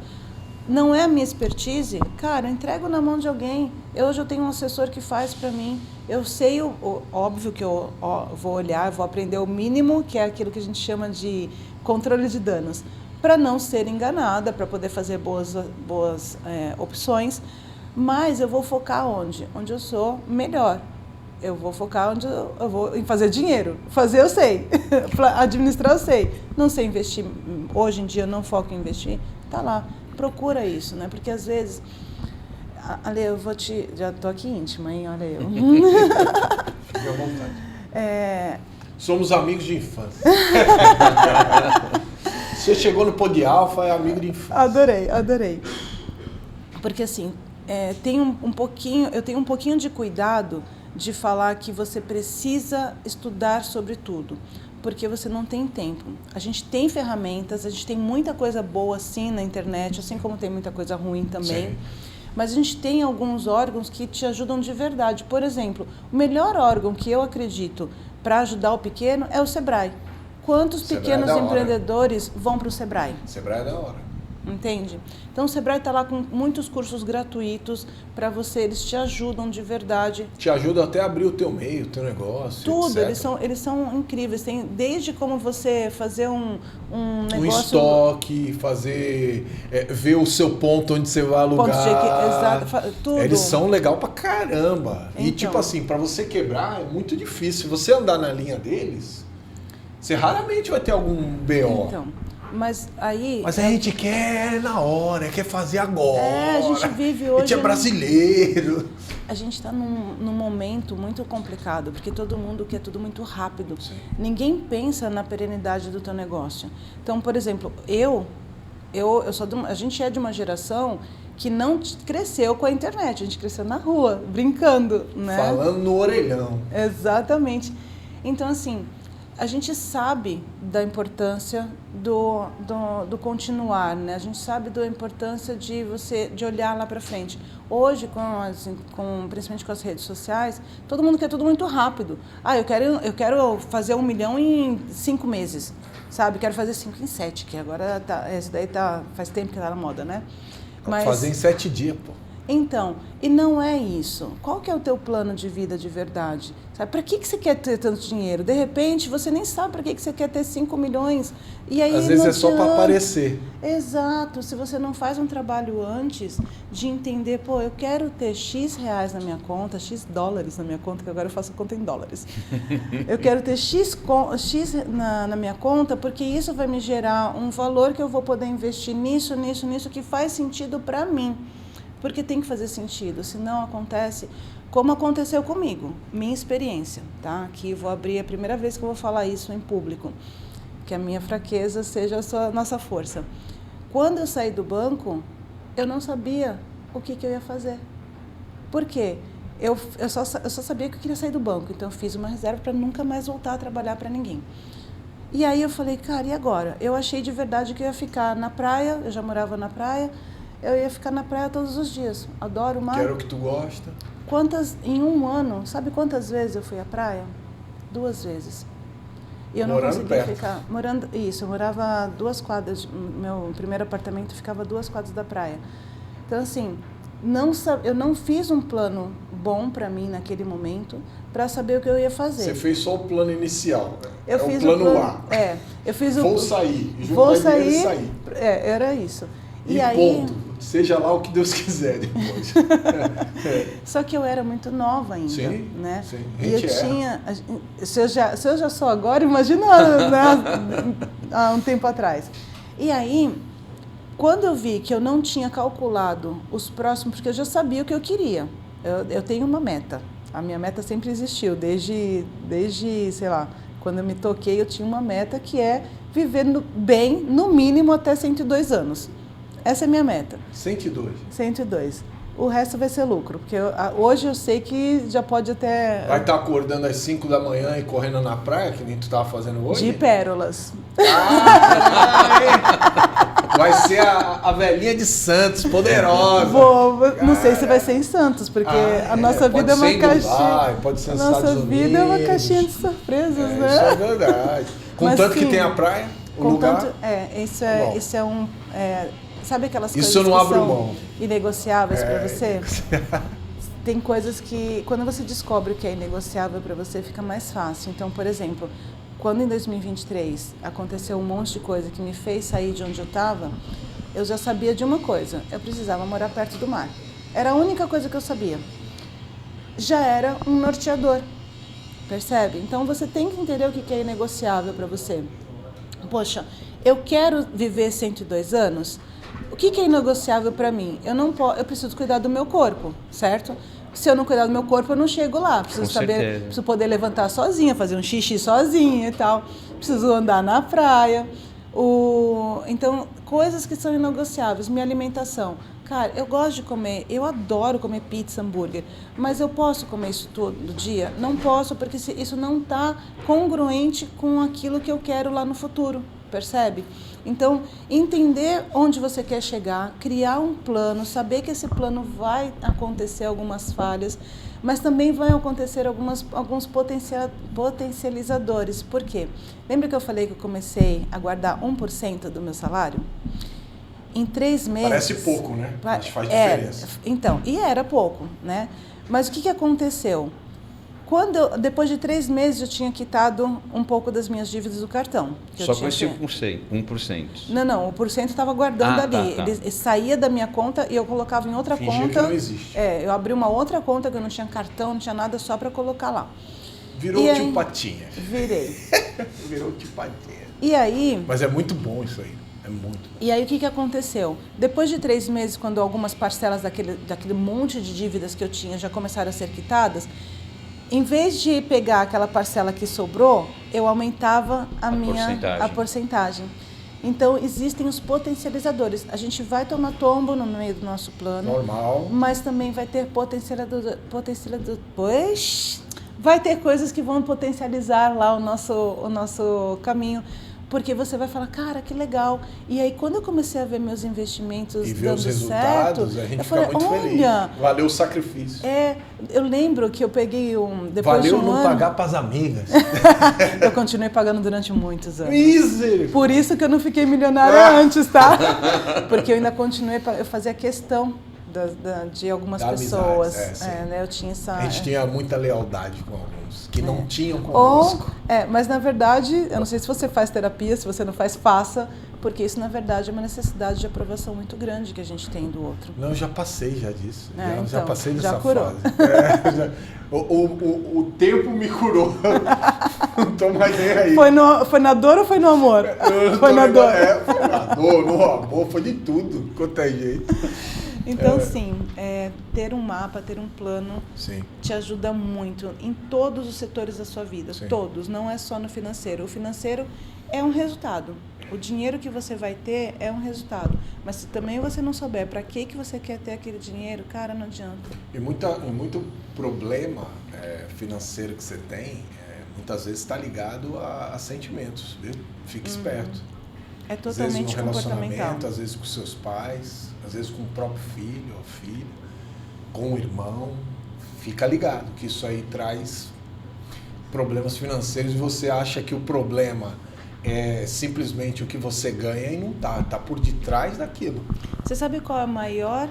Não é a minha expertise, cara, eu entrego na mão de alguém. Hoje eu tenho um assessor que faz para mim. Eu sei, óbvio que eu vou olhar, vou aprender o mínimo, que é aquilo que a gente chama de controle de danos, para não ser enganada, para poder fazer boas opções, mas eu vou focar onde eu sou melhor. Eu vou focar onde eu vou em fazer dinheiro. Fazer eu sei, administrar eu sei. Não sei investir, hoje em dia eu não foco em investir, tá lá, procura isso, né? Porque às vezes, Ale, já tô aqui íntima, hein? Olha eu. Fique à vontade. Somos amigos de infância. Você chegou no Pô de Alfa, é amigo de infância. Adorei. Porque assim, eu tenho um pouquinho de cuidado de falar que você precisa estudar sobre tudo, porque você não tem tempo. A gente tem ferramentas, a gente tem muita coisa boa sim na internet, assim como tem muita coisa ruim também. Sim. Mas a gente tem alguns órgãos que te ajudam de verdade. Por exemplo, o melhor órgão que eu acredito para ajudar o pequeno é o Sebrae. Quantos pequenos empreendedores vão para o Sebrae? Sebrae é da hora. Entende? Então o Sebrae está lá com muitos cursos gratuitos para você, eles te ajudam de verdade. Te ajudam até a abrir o teu meio, o teu negócio, tudo, etc. Eles são incríveis. Tem desde como você fazer um negócio... Um estoque, ver o seu ponto onde você vai alugar. Exato, tudo. Eles são legal pra caramba. Então. E tipo assim, para você quebrar é muito difícil. Se você andar na linha deles, você raramente vai ter algum BO. Então... Mas a gente quer na hora, quer fazer agora. A gente vive hoje... A gente é brasileiro. A gente está num momento muito complicado, porque todo mundo quer tudo muito rápido. Sim. Ninguém pensa na perenidade do teu negócio. Então, por exemplo, a gente é de uma geração que não cresceu com a internet, a gente cresceu na rua, brincando, né? Falando no orelhão. Exatamente. Então, assim... a gente sabe da importância do continuar, né? A gente sabe da importância de olhar lá para frente. Hoje, principalmente com as redes sociais, todo mundo quer tudo muito rápido. Eu quero fazer 1 milhão em 5 meses, sabe? Quero fazer 5 em 7, que agora esse daí faz tempo que tá na moda, né? Mas fazer em 7 dias, pô. Então, e não é isso. Qual que é o teu plano de vida de verdade? Para que você quer ter tanto dinheiro? De repente, você nem sabe para que você quer ter 5 milhões. E aí, às vezes é só para aparecer. Exato. Se você não faz um trabalho antes de entender, pô, eu quero ter X reais na minha conta, X dólares na minha conta, que agora eu faço conta em dólares. Eu quero ter X na minha conta, porque isso vai me gerar um valor que eu vou poder investir nisso, que faz sentido para mim. Porque tem que fazer sentido, senão acontece como aconteceu comigo, minha experiência, tá? Aqui vou abrir a primeira vez que eu vou falar isso em público, que a minha fraqueza seja a nossa força. Quando eu saí do banco, eu não sabia o que eu ia fazer. Por quê? Eu só sabia que eu queria sair do banco, então eu fiz uma reserva para nunca mais voltar a trabalhar para ninguém. E aí eu falei, cara, e agora? Eu achei de verdade que eu ia ficar na praia, eu já morava na praia, eu ia ficar na praia todos os dias. Adoro o mar. Que era o que tu gosta. Em 1 ano, sabe quantas vezes eu fui à praia? 2 vezes. E eu não conseguia ficar... eu morava a 2 quadras. Meu primeiro apartamento ficava a 2 quadras da praia. Então, assim, eu não fiz um plano bom para mim naquele momento para saber o que eu ia fazer. Você fez só o plano inicial, né? Eu fiz o plano A. Eu fiz vou sair. Vou sair. Era isso. E aí, ponto. Seja lá o que Deus quiser depois. Só que eu era muito nova ainda, sim, né? Sim. E eu tinha... Se eu já sou agora, imagina, né? Há um tempo atrás. E aí, quando eu vi que eu não tinha calculado os próximos... Porque eu já sabia o que eu queria. Eu tenho uma meta. A minha meta sempre existiu. Desde, sei lá, quando eu me toquei, eu tinha uma meta que é viver bem, no mínimo, até 102 anos. Essa é a minha meta. 102? 102. O resto vai ser lucro, porque hoje eu sei que já pode até... Vai estar acordando às 5 da manhã e correndo na praia, que nem tu estava fazendo hoje? De pérolas. Vai ser a velhinha de Santos, poderosa. Não sei se vai ser em Santos, porque a nossa vida é uma caixinha. Pode ser em Nossa vida é uma caixinha de surpresas, né? Isso é verdade. Contanto que tem a praia, o lugar... Isso é um... sabe aquelas coisas eu não que abro são mão. Inegociáveis para você? Tem coisas que, quando você descobre o que é inegociável para você, fica mais fácil. Então, por exemplo, quando em 2023 aconteceu um monte de coisa que me fez sair de onde eu estava, eu já sabia de uma coisa: eu precisava morar perto do mar. Era a única coisa que eu sabia. Já era um norteador, percebe? Então, você tem que entender o que é inegociável para você. Poxa, eu quero viver 102 anos? O que é inegociável para mim? Eu preciso cuidar do meu corpo, certo? Se eu não cuidar do meu corpo, eu não chego lá. Preciso poder levantar sozinha, fazer um xixi sozinha e tal. Preciso andar na praia. Então, coisas que são inegociáveis. Minha alimentação. Cara, eu gosto de comer, eu adoro comer pizza, hambúrguer, mas eu posso comer isso todo dia? Não posso, porque isso não está congruente com aquilo que eu quero lá no futuro, percebe? Então, entender onde você quer chegar, criar um plano, saber que esse plano vai acontecer algumas falhas, mas também vai acontecer alguns potencializadores. Por quê? Lembra que eu falei que eu comecei a guardar 1% do meu salário? Em 3 meses... Parece pouco, né? Mas faz diferença. Então, e era pouco, né? Mas o que aconteceu? Depois de 3 meses, eu tinha quitado um pouco das minhas dívidas do cartão. Só com esse 1%? Não, o porcento estava guardando ali. Tá. Ele saía da minha conta e eu colocava em outra Fingia conta. Que não existe. Eu abri uma outra conta que eu não tinha cartão, não tinha nada, só para colocar lá. Virou tio Patinha. Virei. Virou tio Patinha. E aí... Mas é muito bom isso aí. É muito bom. E aí o que aconteceu? Depois de 3 meses, quando algumas parcelas daquele monte de dívidas que eu tinha já começaram a ser quitadas, em vez de pegar aquela parcela que sobrou, eu aumentava a porcentagem. Então, existem os potencializadores. A gente vai tomar tombo no meio do vai ter coisas que vão potencializar lá o nosso caminho. Porque você vai falar, cara, que legal. E aí, quando eu comecei a ver meus investimentos e ver dando os resultados, certo, a gente eu fica falei, muito feliz. Valeu o sacrifício. Eu lembro que eu peguei depois Valeu de um não ano, pagar para as amigas. eu continuei pagando durante muitos anos. Misericórdia. Por isso que eu não fiquei milionária antes, tá? Porque eu ainda continuei, eu fazia questão de algumas pessoas. Né? Eu tinha essa... A gente tinha muita lealdade com alguns, que não tinham conosco. Mas na verdade, eu não sei se você faz terapia, se você não faz, faça, porque isso na verdade é uma necessidade de aprovação muito grande que a gente tem do outro. Não, eu já passei disso. Então, já passei dessa já curou. fase. O tempo me curou. Não tô mais nem aí. Foi na dor ou foi no amor? Foi na dor. Foi na dor, no amor, foi de tudo, quanto é jeito. Então, sim, ter um mapa, ter um plano, sim, te ajuda muito em todos os setores da sua vida. Sim. Todos, não é só no financeiro. O financeiro é um resultado. O dinheiro que você vai ter é um resultado. Mas se também você não souber para que você quer ter aquele dinheiro, cara, não adianta. E muito problema financeiro que você tem, muitas vezes está ligado a sentimentos, viu? Fique esperto. É totalmente comportamental. Às vezes no relacionamento, às vezes com seus pais, às vezes com o próprio filho ou filha, com o irmão. Fica ligado que isso aí traz problemas financeiros e você acha que o problema é simplesmente o que você ganha e não tá por detrás daquilo. Você sabe qual é a maior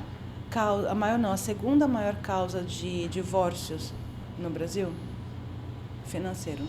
causa, a segunda maior causa de divórcios no Brasil? Financeiro.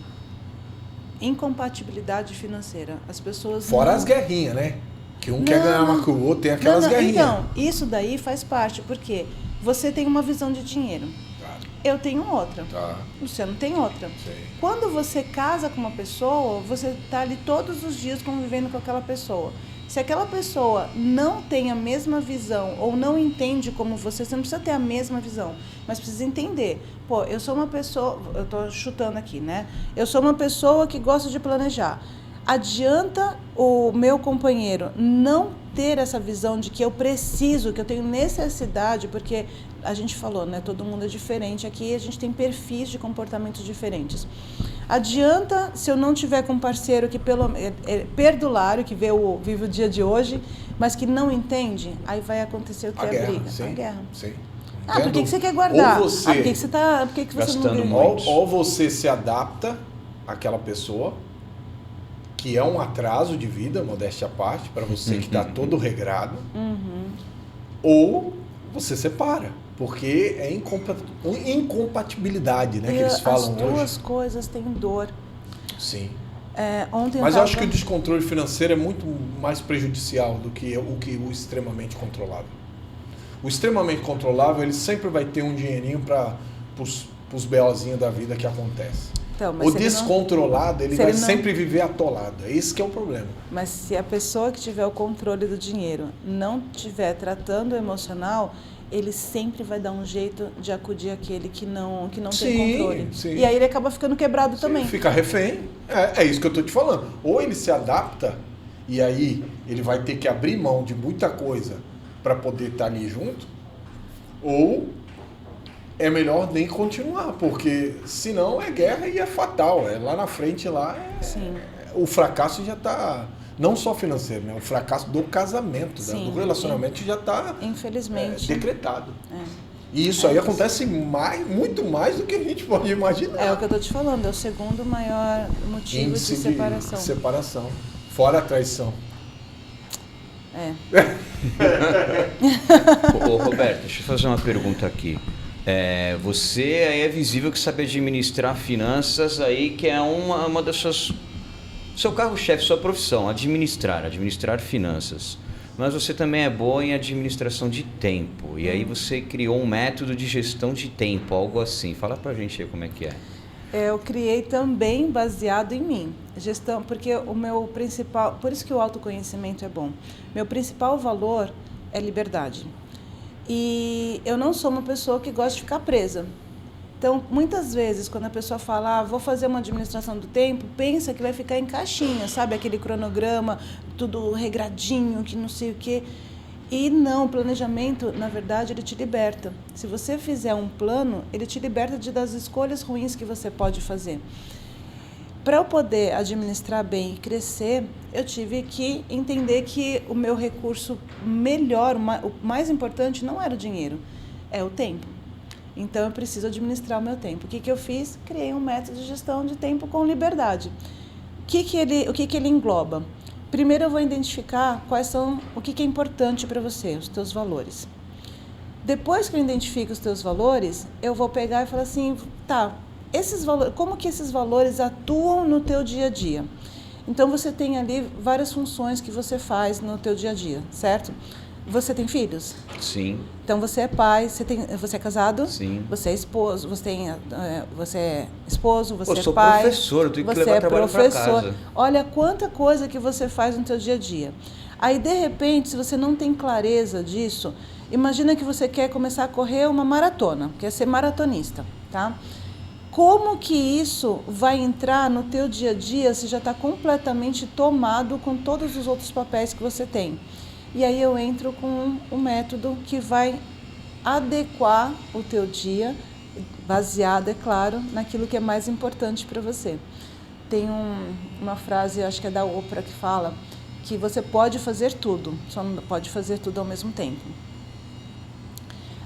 Incompatibilidade financeira. As pessoas fora as guerrinhas, né? Que um quer ganhar mais que o outro, tem aquelas guerrinhas. Então, isso daí faz parte, porque você tem uma visão de dinheiro. Tá. Eu tenho outra. Tá. O Luciano tem outra. Sim. Quando você casa com uma pessoa, você está ali todos os dias convivendo com aquela pessoa. Se aquela pessoa não tem a mesma visão ou não entende como você não precisa ter a mesma visão, mas precisa entender. Pô, eu sou uma pessoa, eu estou chutando aqui, né? Eu sou uma pessoa que gosta de planejar. Adianta o meu companheiro não ter essa visão de que eu preciso, que eu tenho necessidade, porque a gente falou, né? Todo mundo é diferente aqui, a gente tem perfis de comportamentos diferentes. Adianta se eu não tiver com um parceiro que é perdulário, que vive o dia de hoje, mas que não entende, aí vai acontecer o que é a briga. Sim, a guerra. Sim. Por que você quer guardar? Ou você por que você gastando não muito? Ou você se adapta àquela pessoa, que é um atraso de vida, modéstia à parte, para você que está todo regrado, ou você separa, porque é incompatibilidade, né, que eles falam hoje. As duas coisas têm dor. Sim. Mas eu acho que o descontrole financeiro é muito mais prejudicial do que o extremamente controlável. O extremamente controlável, ele sempre vai ter um dinheirinho para os BOzinhos da vida que acontece. Então, o descontrolado, ele vai sempre viver atolado. É esse que é o problema. Mas se a pessoa que tiver o controle do dinheiro não estiver tratando o emocional, ele sempre vai dar um jeito de acudir aquele que não tem controle. Sim. E aí ele acaba ficando quebrado também. Fica refém. É isso que eu estou te falando. Ou ele se adapta e aí ele vai ter que abrir mão de muita coisa para poder estar ali junto, ou é melhor nem continuar, porque senão é guerra e é fatal. Lá na frente, o fracasso já está, não só financeiro, né? O fracasso do casamento, do relacionamento já está, infelizmente, decretado. E isso aí acontece muito mais do que a gente pode imaginar. É o que eu estou te falando, é o segundo maior motivo de separação. Fora a traição. Ô, Roberto, deixa eu fazer uma pergunta aqui. Você aí é visível que sabe administrar finanças aí, que é uma das suas... Seu carro-chefe, sua profissão, administrar finanças. Mas você também é boa em administração de tempo. E aí você criou um método de gestão de tempo, algo assim. Fala pra gente aí como é que é. Eu criei também baseado em mim. Gestão, porque o meu principal... Por isso que o autoconhecimento é bom. Meu principal valor é liberdade. E eu não sou uma pessoa que gosta de ficar presa. Então, muitas vezes, quando a pessoa fala, vou fazer uma administração do tempo, pensa que vai ficar em caixinha, sabe? Aquele cronograma, tudo regradinho, que não sei o quê. E não, o planejamento, na verdade, ele te liberta. Se você fizer um plano, ele te liberta das escolhas ruins que você pode fazer. Para eu poder administrar bem e crescer, eu tive que entender que o meu recurso melhor, o mais importante não era o dinheiro, é o tempo. Então, eu preciso administrar o meu tempo. O que eu fiz? Criei um método de gestão de tempo com liberdade. O que ele engloba? Primeiro, eu vou identificar o que é importante para você, os teus valores. Depois que eu identifico os teus valores, eu vou pegar e falar assim, tá, esses valores, como que esses valores atuam no teu dia a dia? Então, você tem ali várias funções que você faz no teu dia a dia, certo? Você tem filhos? Sim. Então, você é pai, você é casado? Sim. Você é esposo, você é esposo, você eu sou é pai. professor, eu tenho que você levar é trabalho para professor. casa. Olha quanta coisa que você faz no teu dia a dia. Aí, de repente, se você não tem clareza disso, imagina que você quer começar a correr uma maratona, quer ser maratonista, tá? Como que isso vai entrar no teu dia a dia se já está completamente tomado com todos os outros papéis que você tem? E aí eu entro com um método que vai adequar o teu dia, baseado, é claro, naquilo que é mais importante para você. Tem uma frase, acho que é da Oprah, que fala que você pode fazer tudo, só não pode fazer tudo ao mesmo tempo.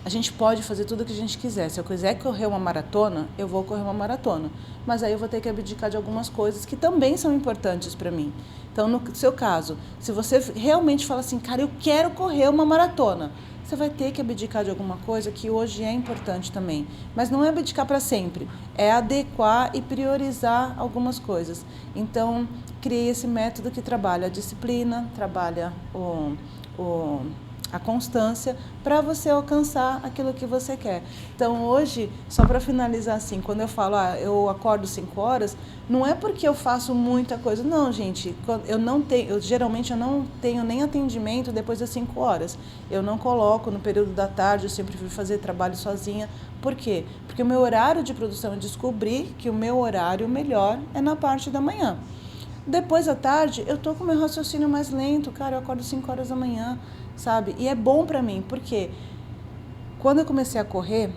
A gente pode fazer tudo o que a gente quiser. Se eu quiser correr uma maratona, eu vou correr uma maratona. Mas aí eu vou ter que abdicar de algumas coisas que também são importantes para mim. Então, no seu caso, se você realmente fala assim, cara, eu quero correr uma maratona, você vai ter que abdicar de alguma coisa que hoje é importante também. Mas não é abdicar para sempre, é adequar e priorizar algumas coisas. Então, criei esse método que trabalha a disciplina, trabalha a constância para você alcançar aquilo que você quer. Então, hoje, só para finalizar assim, quando eu falo, eu acordo 5 horas, não é porque eu faço muita coisa. Não, gente, geralmente eu não tenho nem atendimento depois das 5 horas. Eu não coloco no período da tarde, eu sempre fui fazer trabalho sozinha. Por quê? Porque o meu horário de produção, eu descobri que o meu horário melhor é na parte da manhã. Depois da tarde, eu tô com o meu raciocínio mais lento, cara, eu acordo 5 horas da manhã, sabe? E é bom pra mim, porque quando eu comecei a correr,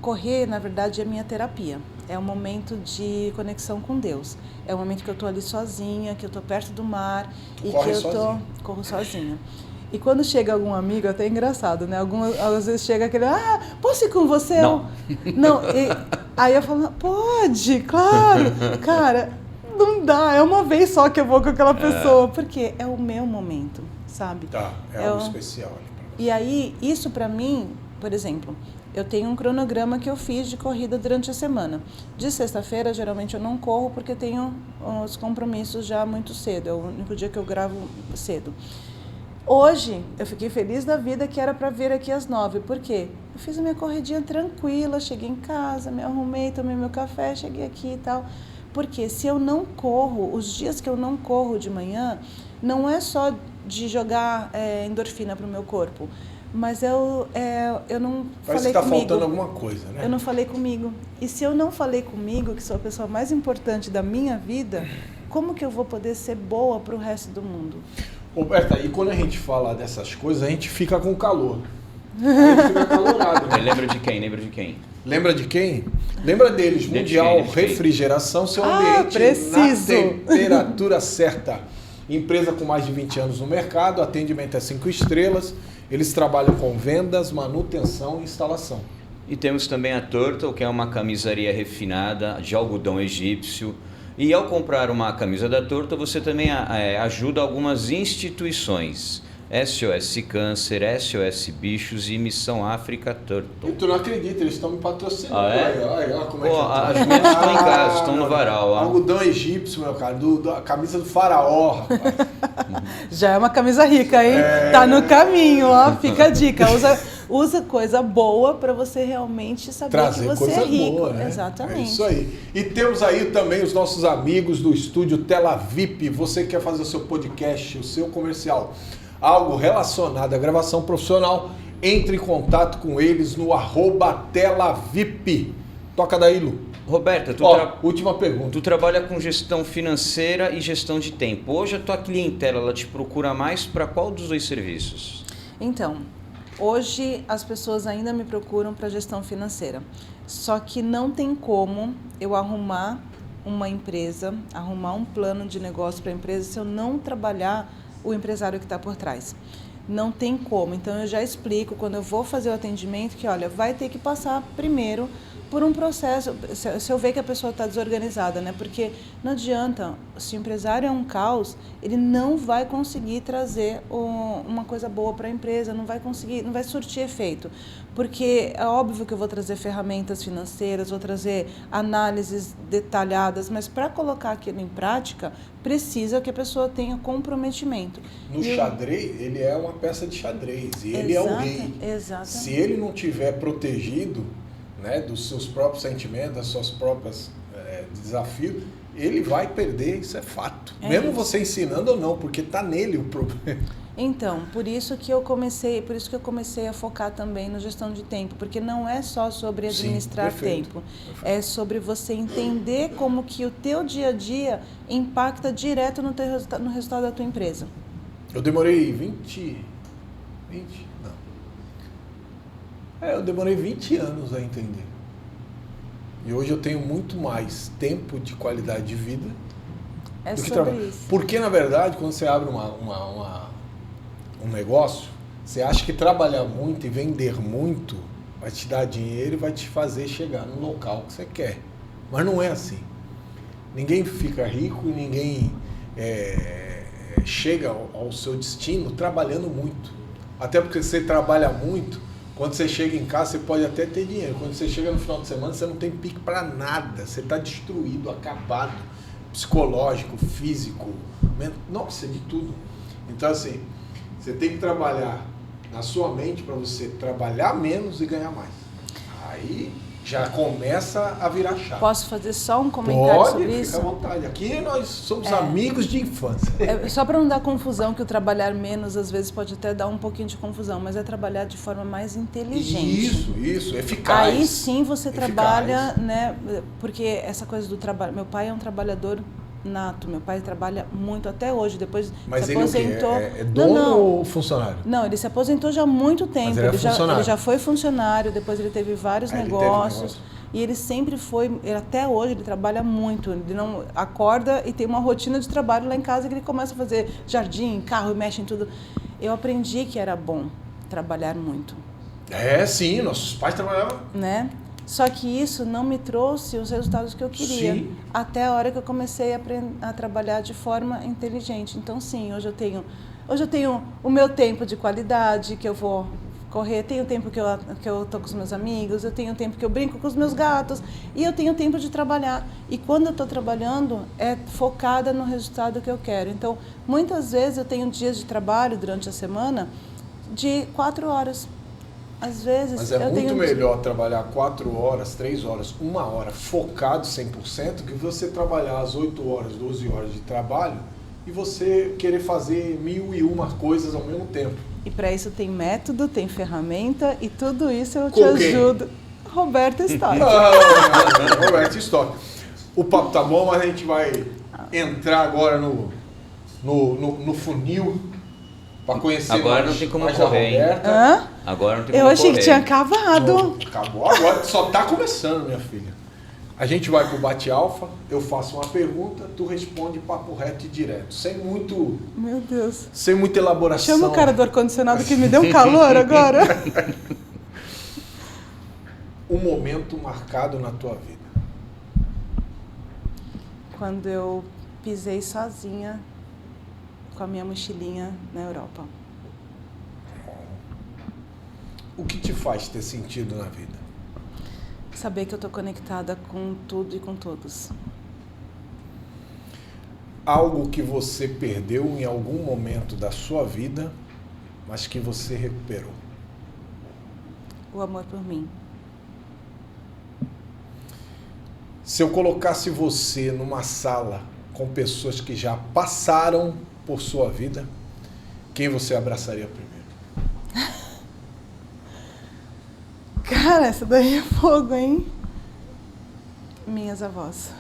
correr, na verdade, é minha terapia. É um momento de conexão com Deus. É um momento que eu tô ali sozinha, que eu tô perto do mar e que eu corro sozinha. E quando chega algum amigo, até é engraçado, né? Às vezes chega aquele, posso ir com você? Não. Não. Aí eu falo, pode, claro. Cara, não dá, é uma vez só que eu vou com aquela pessoa, porque é o meu momento, sabe? Tá, é algo especial ali pra você. E aí, isso pra mim, por exemplo, eu tenho um cronograma que eu fiz de corrida durante a semana. De sexta-feira, geralmente eu não corro porque eu tenho os compromissos já muito cedo, é o único dia que eu gravo cedo. Hoje, eu fiquei feliz da vida que era para vir aqui às 9. Por quê? Eu fiz a minha corridinha tranquila, cheguei em casa, me arrumei, tomei meu café, cheguei aqui e tal. Porque se eu não corro, os dias que eu não corro de manhã, não é só de jogar endorfina para o meu corpo, mas eu não Parece falei que tá comigo. faltando alguma coisa, né? Eu não falei comigo. E se eu não falei comigo, que sou a pessoa mais importante da minha vida, como que eu vou poder ser boa para o resto do mundo? Roberta, e quando a gente fala dessas coisas, a gente fica com calor. A gente fica calorado. Né? Lembra de quem? Lembra de quem? Lembra de quem? Lembra deles, Mundial Refrigeração, seu ambiente preciso. na temperatura certa. Empresa com mais de 20 anos no mercado, atendimento é 5 estrelas, eles trabalham com vendas, manutenção e instalação. E temos também a Turtle, que é uma camisaria refinada de algodão egípcio. E ao comprar uma camisa da Turtle, você também ajuda algumas instituições. SOS Câncer, SOS Bichos e Missão África Turtle. E tu não acredita, eles estão me patrocinando. Olha como é que as minhas estão em casa, estão no varal. Ó. Algodão egípcio, meu cara, a camisa do faraó, rapaz. Já é uma camisa rica, hein? Tá no caminho, ó. Fica a dica. Usa coisa boa para você realmente saber trazer que você coisa é rico. Boa, né? Exatamente. É isso aí. E temos aí também os nossos amigos do estúdio Tela VIP. Você que quer fazer o seu podcast, o seu comercial, algo relacionado à gravação profissional, entre em contato com eles no @TelaVip. Toca daí, Lu. Roberta, última pergunta. Tu trabalha com gestão financeira e gestão de tempo. Hoje a tua clientela, ela te procura mais para qual dos dois serviços? Então, hoje as pessoas ainda me procuram para gestão financeira. Só que não tem como eu arrumar uma empresa, arrumar um plano de negócio para a empresa se eu não trabalhar o empresário que está por trás. Não tem como. Então eu já explico quando eu vou fazer o atendimento que, olha, vai ter que passar primeiro por um processo, se eu ver que a pessoa está desorganizada, né? Porque não adianta, se o empresário é um caos, ele não vai conseguir trazer uma coisa boa para a empresa, não vai conseguir, não vai surtir efeito. Porque é óbvio que eu vou trazer ferramentas financeiras, vou trazer análises detalhadas, mas para colocar aquilo em prática, precisa que a pessoa tenha comprometimento. No xadrez, ele é uma peça de xadrez e ele é o rei. Exatamente. Se ele não tiver protegido, né, dos seus próprios sentimentos, das suas próprias desafios, ele vai perder, isso é fato. Mesmo isso. Você ensinando ou não, porque está nele o problema. Então, por isso que eu comecei a focar também na gestão de tempo, porque não é só sobre administrar tempo, é sobre você entender como que o teu dia a dia impacta direto no resultado da tua empresa. Eu demorei 20 anos a entender. E hoje eu tenho muito mais tempo de qualidade de vida do que trabalho. Isso. Porque, na verdade, quando você abre um negócio, você acha que trabalhar muito e vender muito vai te dar dinheiro e vai te fazer chegar no local que você quer. Mas não é assim. Ninguém fica rico e ninguém chega ao seu destino trabalhando muito. Até porque você trabalha muito, quando você chega em casa você pode até ter dinheiro. Quando você chega no final de semana você não tem pique para nada. Você está destruído, acabado, psicológico, físico, nossa, de tudo. Então assim, você tem que trabalhar na sua mente para você trabalhar menos e ganhar mais. Aí já começa a virar chave. Posso fazer só um comentário sobre isso? Pode, fica à vontade. Aqui nós somos amigos de infância. Só para não dar confusão, que o trabalhar menos às vezes pode até dar um pouquinho de confusão, mas é trabalhar de forma mais inteligente. Isso, eficaz. Aí sim você trabalha, né? Porque essa coisa do trabalho... Meu pai é um trabalhador nato, meu pai trabalha muito até hoje, depois mas se ele aposentou. É dono ou funcionário? Não, ele se aposentou já há muito tempo. Mas ele já foi funcionário, depois ele teve vários negócios. E ele sempre foi, até hoje ele trabalha muito, ele não acorda e tem uma rotina de trabalho lá em casa que ele começa a fazer jardim, carro, mexe em tudo. Eu aprendi que era bom trabalhar muito. Sim, nossos pais trabalhavam. Né? Só que isso não me trouxe os resultados que eu queria. Sim. Até a hora que eu comecei a trabalhar de forma inteligente. Então, sim, hoje eu tenho o meu tempo de qualidade, que eu vou correr, tenho tempo que eu tô com os meus amigos, eu tenho tempo que eu brinco com os meus gatos, e eu tenho tempo de trabalhar. E quando eu estou trabalhando, é focada no resultado que eu quero. Então, muitas vezes eu tenho dias de trabalho durante a semana de 4 horas. Às vezes, mas é muito melhor trabalhar 4 horas, 3 horas, 1 hora focado 100% que você trabalhar as 8 horas, 12 horas de trabalho e você querer fazer 1001 coisas ao mesmo tempo. E para isso tem método, tem ferramenta e tudo isso eu te ajudo. Roberto Stock. Roberto Stock. O papo tá bom, mas a gente vai entrar agora no funil. Para conhecer agora mais, não tem como mais correr, a Roberta. Agora não tem como correr. Eu achei que tinha acabado. Não, acabou agora, só tá começando, minha filha. A gente vai pro bate-alfa, eu faço uma pergunta, tu responde papo reto e direto. Sem muito... Meu Deus. Sem muita elaboração. Chama o cara do ar-condicionado que me deu um calor agora. Um momento marcado na tua vida. Quando eu pisei sozinha com a minha mochilinha na Europa. O que te faz ter sentido na vida? Saber que eu estou conectada com tudo e com todos. Algo que você perdeu em algum momento da sua vida, mas que você recuperou. O amor por mim. Se eu colocasse você numa sala com pessoas que já passaram por sua vida, quem você abraçaria primeiro? Cara, essa daí é fogo, hein? Minhas avós.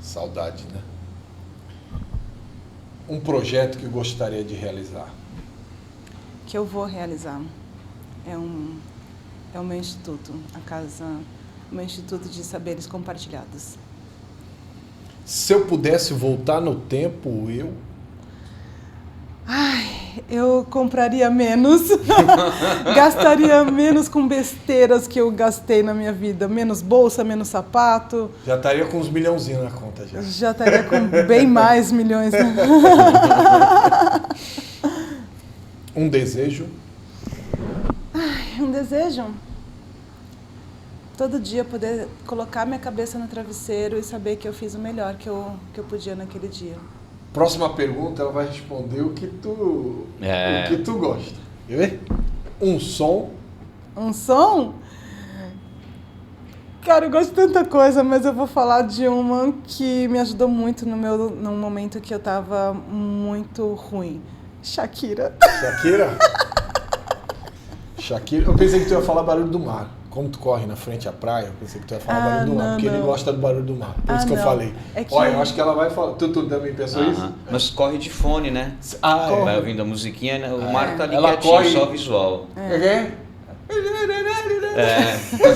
Saudade, né? Um projeto que gostaria de realizar. Que eu vou realizar. É o meu instituto, o meu Instituto de Saberes Compartilhados. Se eu pudesse voltar no tempo, Eu compraria menos, gastaria menos com besteiras que eu gastei na minha vida. Menos bolsa, menos sapato. já estaria com uns milhãozinhos na conta já. Já estaria com bem mais milhões. Um desejo. Um desejo? Todo dia poder colocar minha cabeça no travesseiro e saber que eu fiz o melhor que eu podia naquele dia. Próxima pergunta, ela vai responder o que tu gosta. Quer ver? Um som. Um som? Cara, eu gosto de tanta coisa, mas eu vou falar de uma que me ajudou muito num momento que eu tava muito ruim. Shakira. Shakira. Eu pensei que tu ia falar barulho do mar. Como tu corre na frente à praia, eu pensei que tu ia falar barulho do mar, porque ele gosta do barulho do mar. Por isso que eu falei. Olha, eu acho que ela vai falar. Tu também pensou isso? Mas corre de fone, né? Vai ouvindo a musiquinha, né? O mar tá ali ela quietinho, corre... só visual.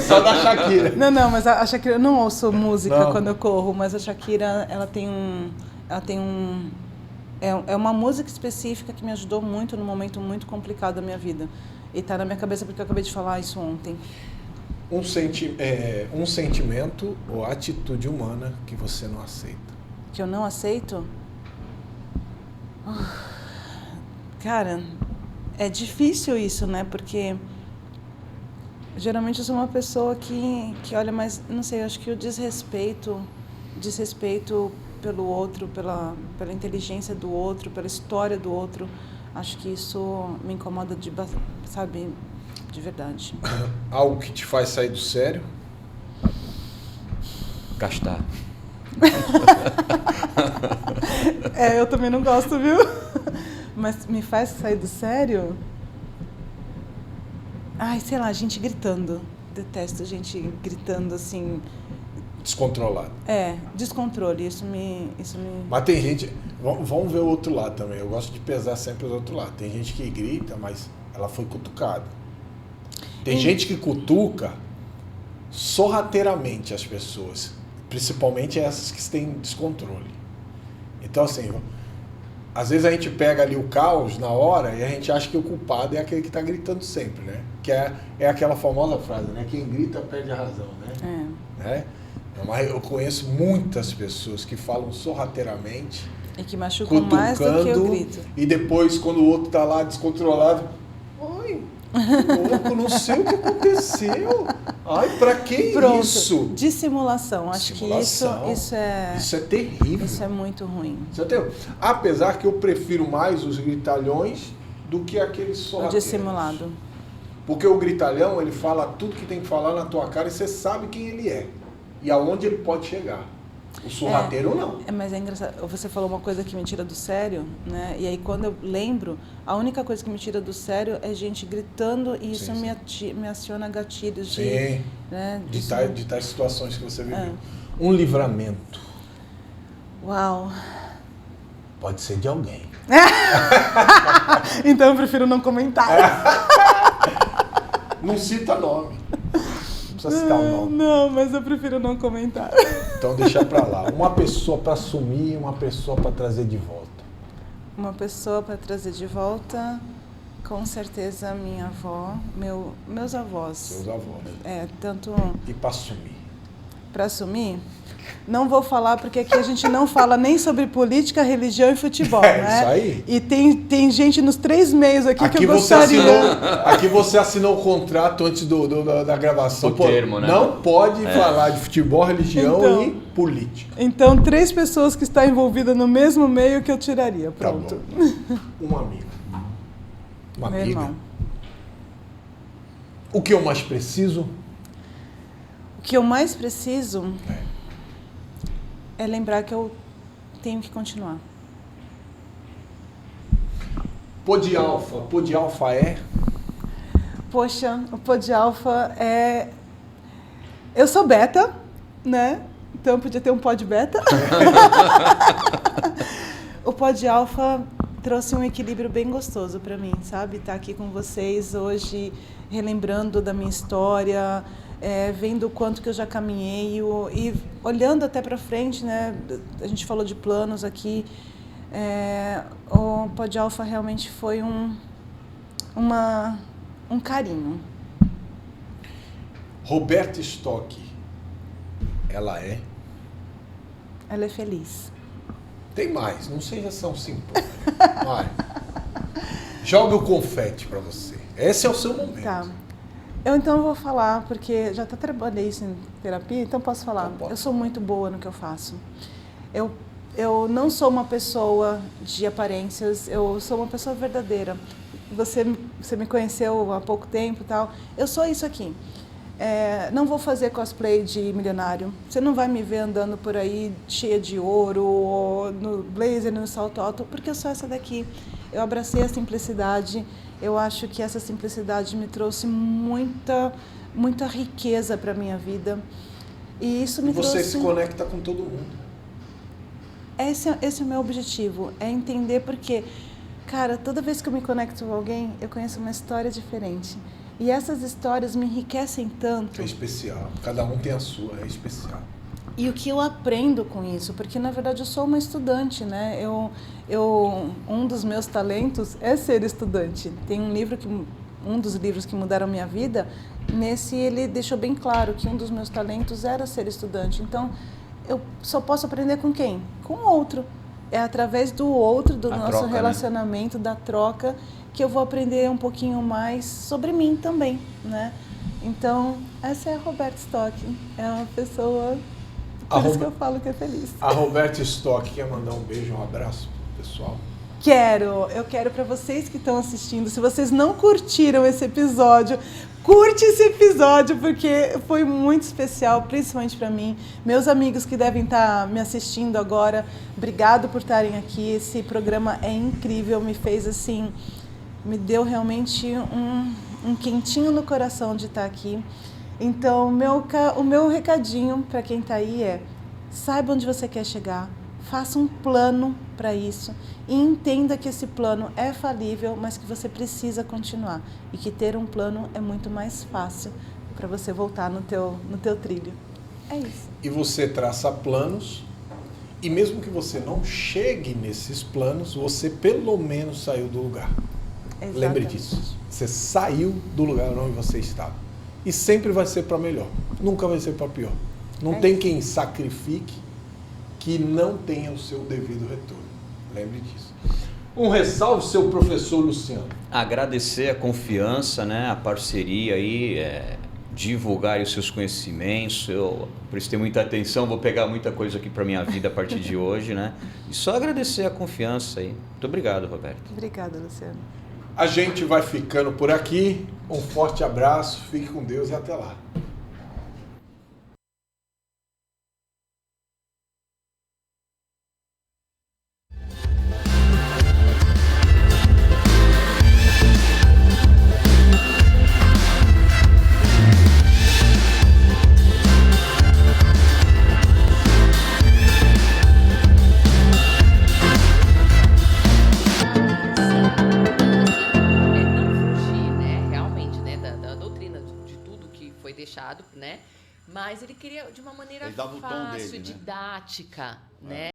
Só da Shakira. Não, mas a Shakira, eu não ouço música quando eu corro, mas a Shakira, ela tem uma música específica que me ajudou muito num momento muito complicado da minha vida. E tá na minha cabeça porque eu acabei de falar isso ontem. Um sentimento ou atitude humana que você não aceita. Que eu não aceito? Cara, é difícil isso, né? Porque geralmente eu sou uma pessoa que olha mais, não sei, eu acho que o desrespeito pelo outro, pela inteligência do outro, pela história do outro, acho que isso me incomoda sabe, de verdade. Algo que te faz sair do sério? Gastar. Eu também não gosto, viu? Mas me faz sair do sério? Sei lá, gente gritando. Detesto gente gritando assim. Descontrolado. Descontrole. Isso me... Mas tem gente... Vamos ver o outro lado também. Eu gosto de pesar sempre o outro lado. Tem gente que grita, mas ela foi cutucada. Tem gente que cutuca sorrateiramente as pessoas. Principalmente essas que têm descontrole. Então, assim, às vezes a gente pega ali o caos na hora e a gente acha que o culpado é aquele que está gritando sempre, né? Que é aquela famosa frase, né? Quem grita perde a razão, né? Né? Mas eu conheço muitas pessoas que falam sorrateiramente. E que machucam mais do que eu grito. E depois, quando o outro tá lá descontrolado, ai, louco, não sei o que aconteceu. Ai, pra que Pronto. isso? Dissimulação. Acho que isso é... Isso é terrível. Isso é muito ruim. Isso é terrível. Apesar que eu prefiro mais os gritalhões do que aqueles sorrateiros. O dissimulado. Porque o gritalhão, ele fala tudo que tem que falar na tua cara e você sabe quem ele é. E aonde ele pode chegar. O sorrateiro não. Mas é engraçado. Você falou uma coisa que me tira do sério, né? E aí quando eu lembro, a única coisa que me tira do sério é gente gritando e isso me aciona gatilhos de... Né, de tais situações que você viveu. Um livramento. Uau. Pode ser de alguém. Então eu prefiro não comentar. Não cita nome. Não precisa citar o nome. Não, mas eu prefiro não comentar. Então deixa pra lá. Uma pessoa pra sumir e uma pessoa pra trazer de volta. Uma pessoa pra trazer de volta, com certeza minha avó, meus avós. Seus avós. Tanto... E pra sumir? Pra sumir? Não vou falar, porque aqui a gente não fala nem sobre política, religião e futebol, né? Isso aí. E tem gente nos 3 meios aqui que eu gostaria... Aqui você assinou o contrato antes da gravação. O termo, né? Não pode falar de futebol, religião e política. Então, 3 pessoas que estão envolvidas no mesmo meio que eu tiraria. Pronto. Tá bom. Um amigo. Uma Meu amiga. irmão. O que eu mais preciso? O que eu mais preciso... é lembrar que eu tenho que continuar. Pô de alfa é? Poxa, o pô de alfa é... Eu sou beta, né? Então podia ter um pod beta. O pod alfa trouxe um equilíbrio bem gostoso para mim, sabe? Estar aqui com vocês hoje, relembrando da minha história, vendo o quanto que eu já caminhei e olhando até para frente, né? A gente falou de planos aqui. O pod alfa realmente foi um carinho. Roberta Stock, ela é? Ela é feliz. Tem mais, não seja tão simples. Vai. Joga o confete para você. Esse é o seu momento. Tá. Eu então vou falar, porque já trabalhei isso em terapia, então posso falar. Eu sou muito boa no que eu faço. Eu não sou uma pessoa de aparências, eu sou uma pessoa verdadeira. Você me conheceu há pouco tempo e tal. Eu sou isso aqui. Não vou fazer cosplay de milionário. Você não vai me ver andando por aí cheia de ouro, ou no blazer, no salto alto, porque eu sou essa daqui. Eu abracei a simplicidade. Eu acho que essa simplicidade me trouxe muita riqueza para a minha vida. E isso me trouxe... Você se conecta com todo mundo. Esse é o meu objetivo, é entender porque, cara, toda vez que eu me conecto com alguém, eu conheço uma história diferente. E essas histórias me enriquecem tanto. É especial, cada um tem a sua, é especial. E o que eu aprendo com isso, porque na verdade eu sou uma estudante, né? Um dos meus talentos é ser estudante. Tem um dos livros que mudaram minha vida, nesse ele deixou bem claro que um dos meus talentos era ser estudante. Então, eu só posso aprender com quem? Com o outro. É através do outro, do nosso relacionamento, né? Da troca, que eu vou aprender um pouquinho mais sobre mim também, né? Então, essa é a Roberta Stock. É uma pessoa... Por isso que eu falo que é feliz. A Roberta Stock quer mandar um beijo, um abraço pro pessoal? Eu quero para vocês que estão assistindo, se vocês não curtiram esse episódio, curte esse episódio, porque foi muito especial, principalmente para mim. Meus amigos que devem estar me assistindo agora, obrigado por estarem aqui. Esse programa é incrível, me fez assim, me deu realmente um quentinho no coração de estar aqui. Então, o meu recadinho para quem está aí é: saiba onde você quer chegar, faça um plano para isso e entenda que esse plano é falível, mas que você precisa continuar e que ter um plano é muito mais fácil para você voltar no teu trilho. É isso. E você traça planos e mesmo que você não chegue nesses planos, você pelo menos saiu do lugar. Exatamente. Lembre disso. Você saiu do lugar onde você estava. E sempre vai ser para melhor, nunca vai ser para pior. Não tem quem sacrifique que não tenha o seu devido retorno. Lembre disso. Um ressalve, seu professor Luciano. Agradecer a confiança, né, a parceria aí, divulgar os seus conhecimentos. Eu prestei muita atenção, vou pegar muita coisa aqui para minha vida a partir de hoje, né? E só agradecer a confiança aí. Muito obrigado, Roberto. Obrigada, Luciano. A gente vai ficando por aqui. Um forte abraço, fique com Deus e até lá. Né? Mas ele queria de uma maneira Ele dava o tom fácil, dele, né? didática, né?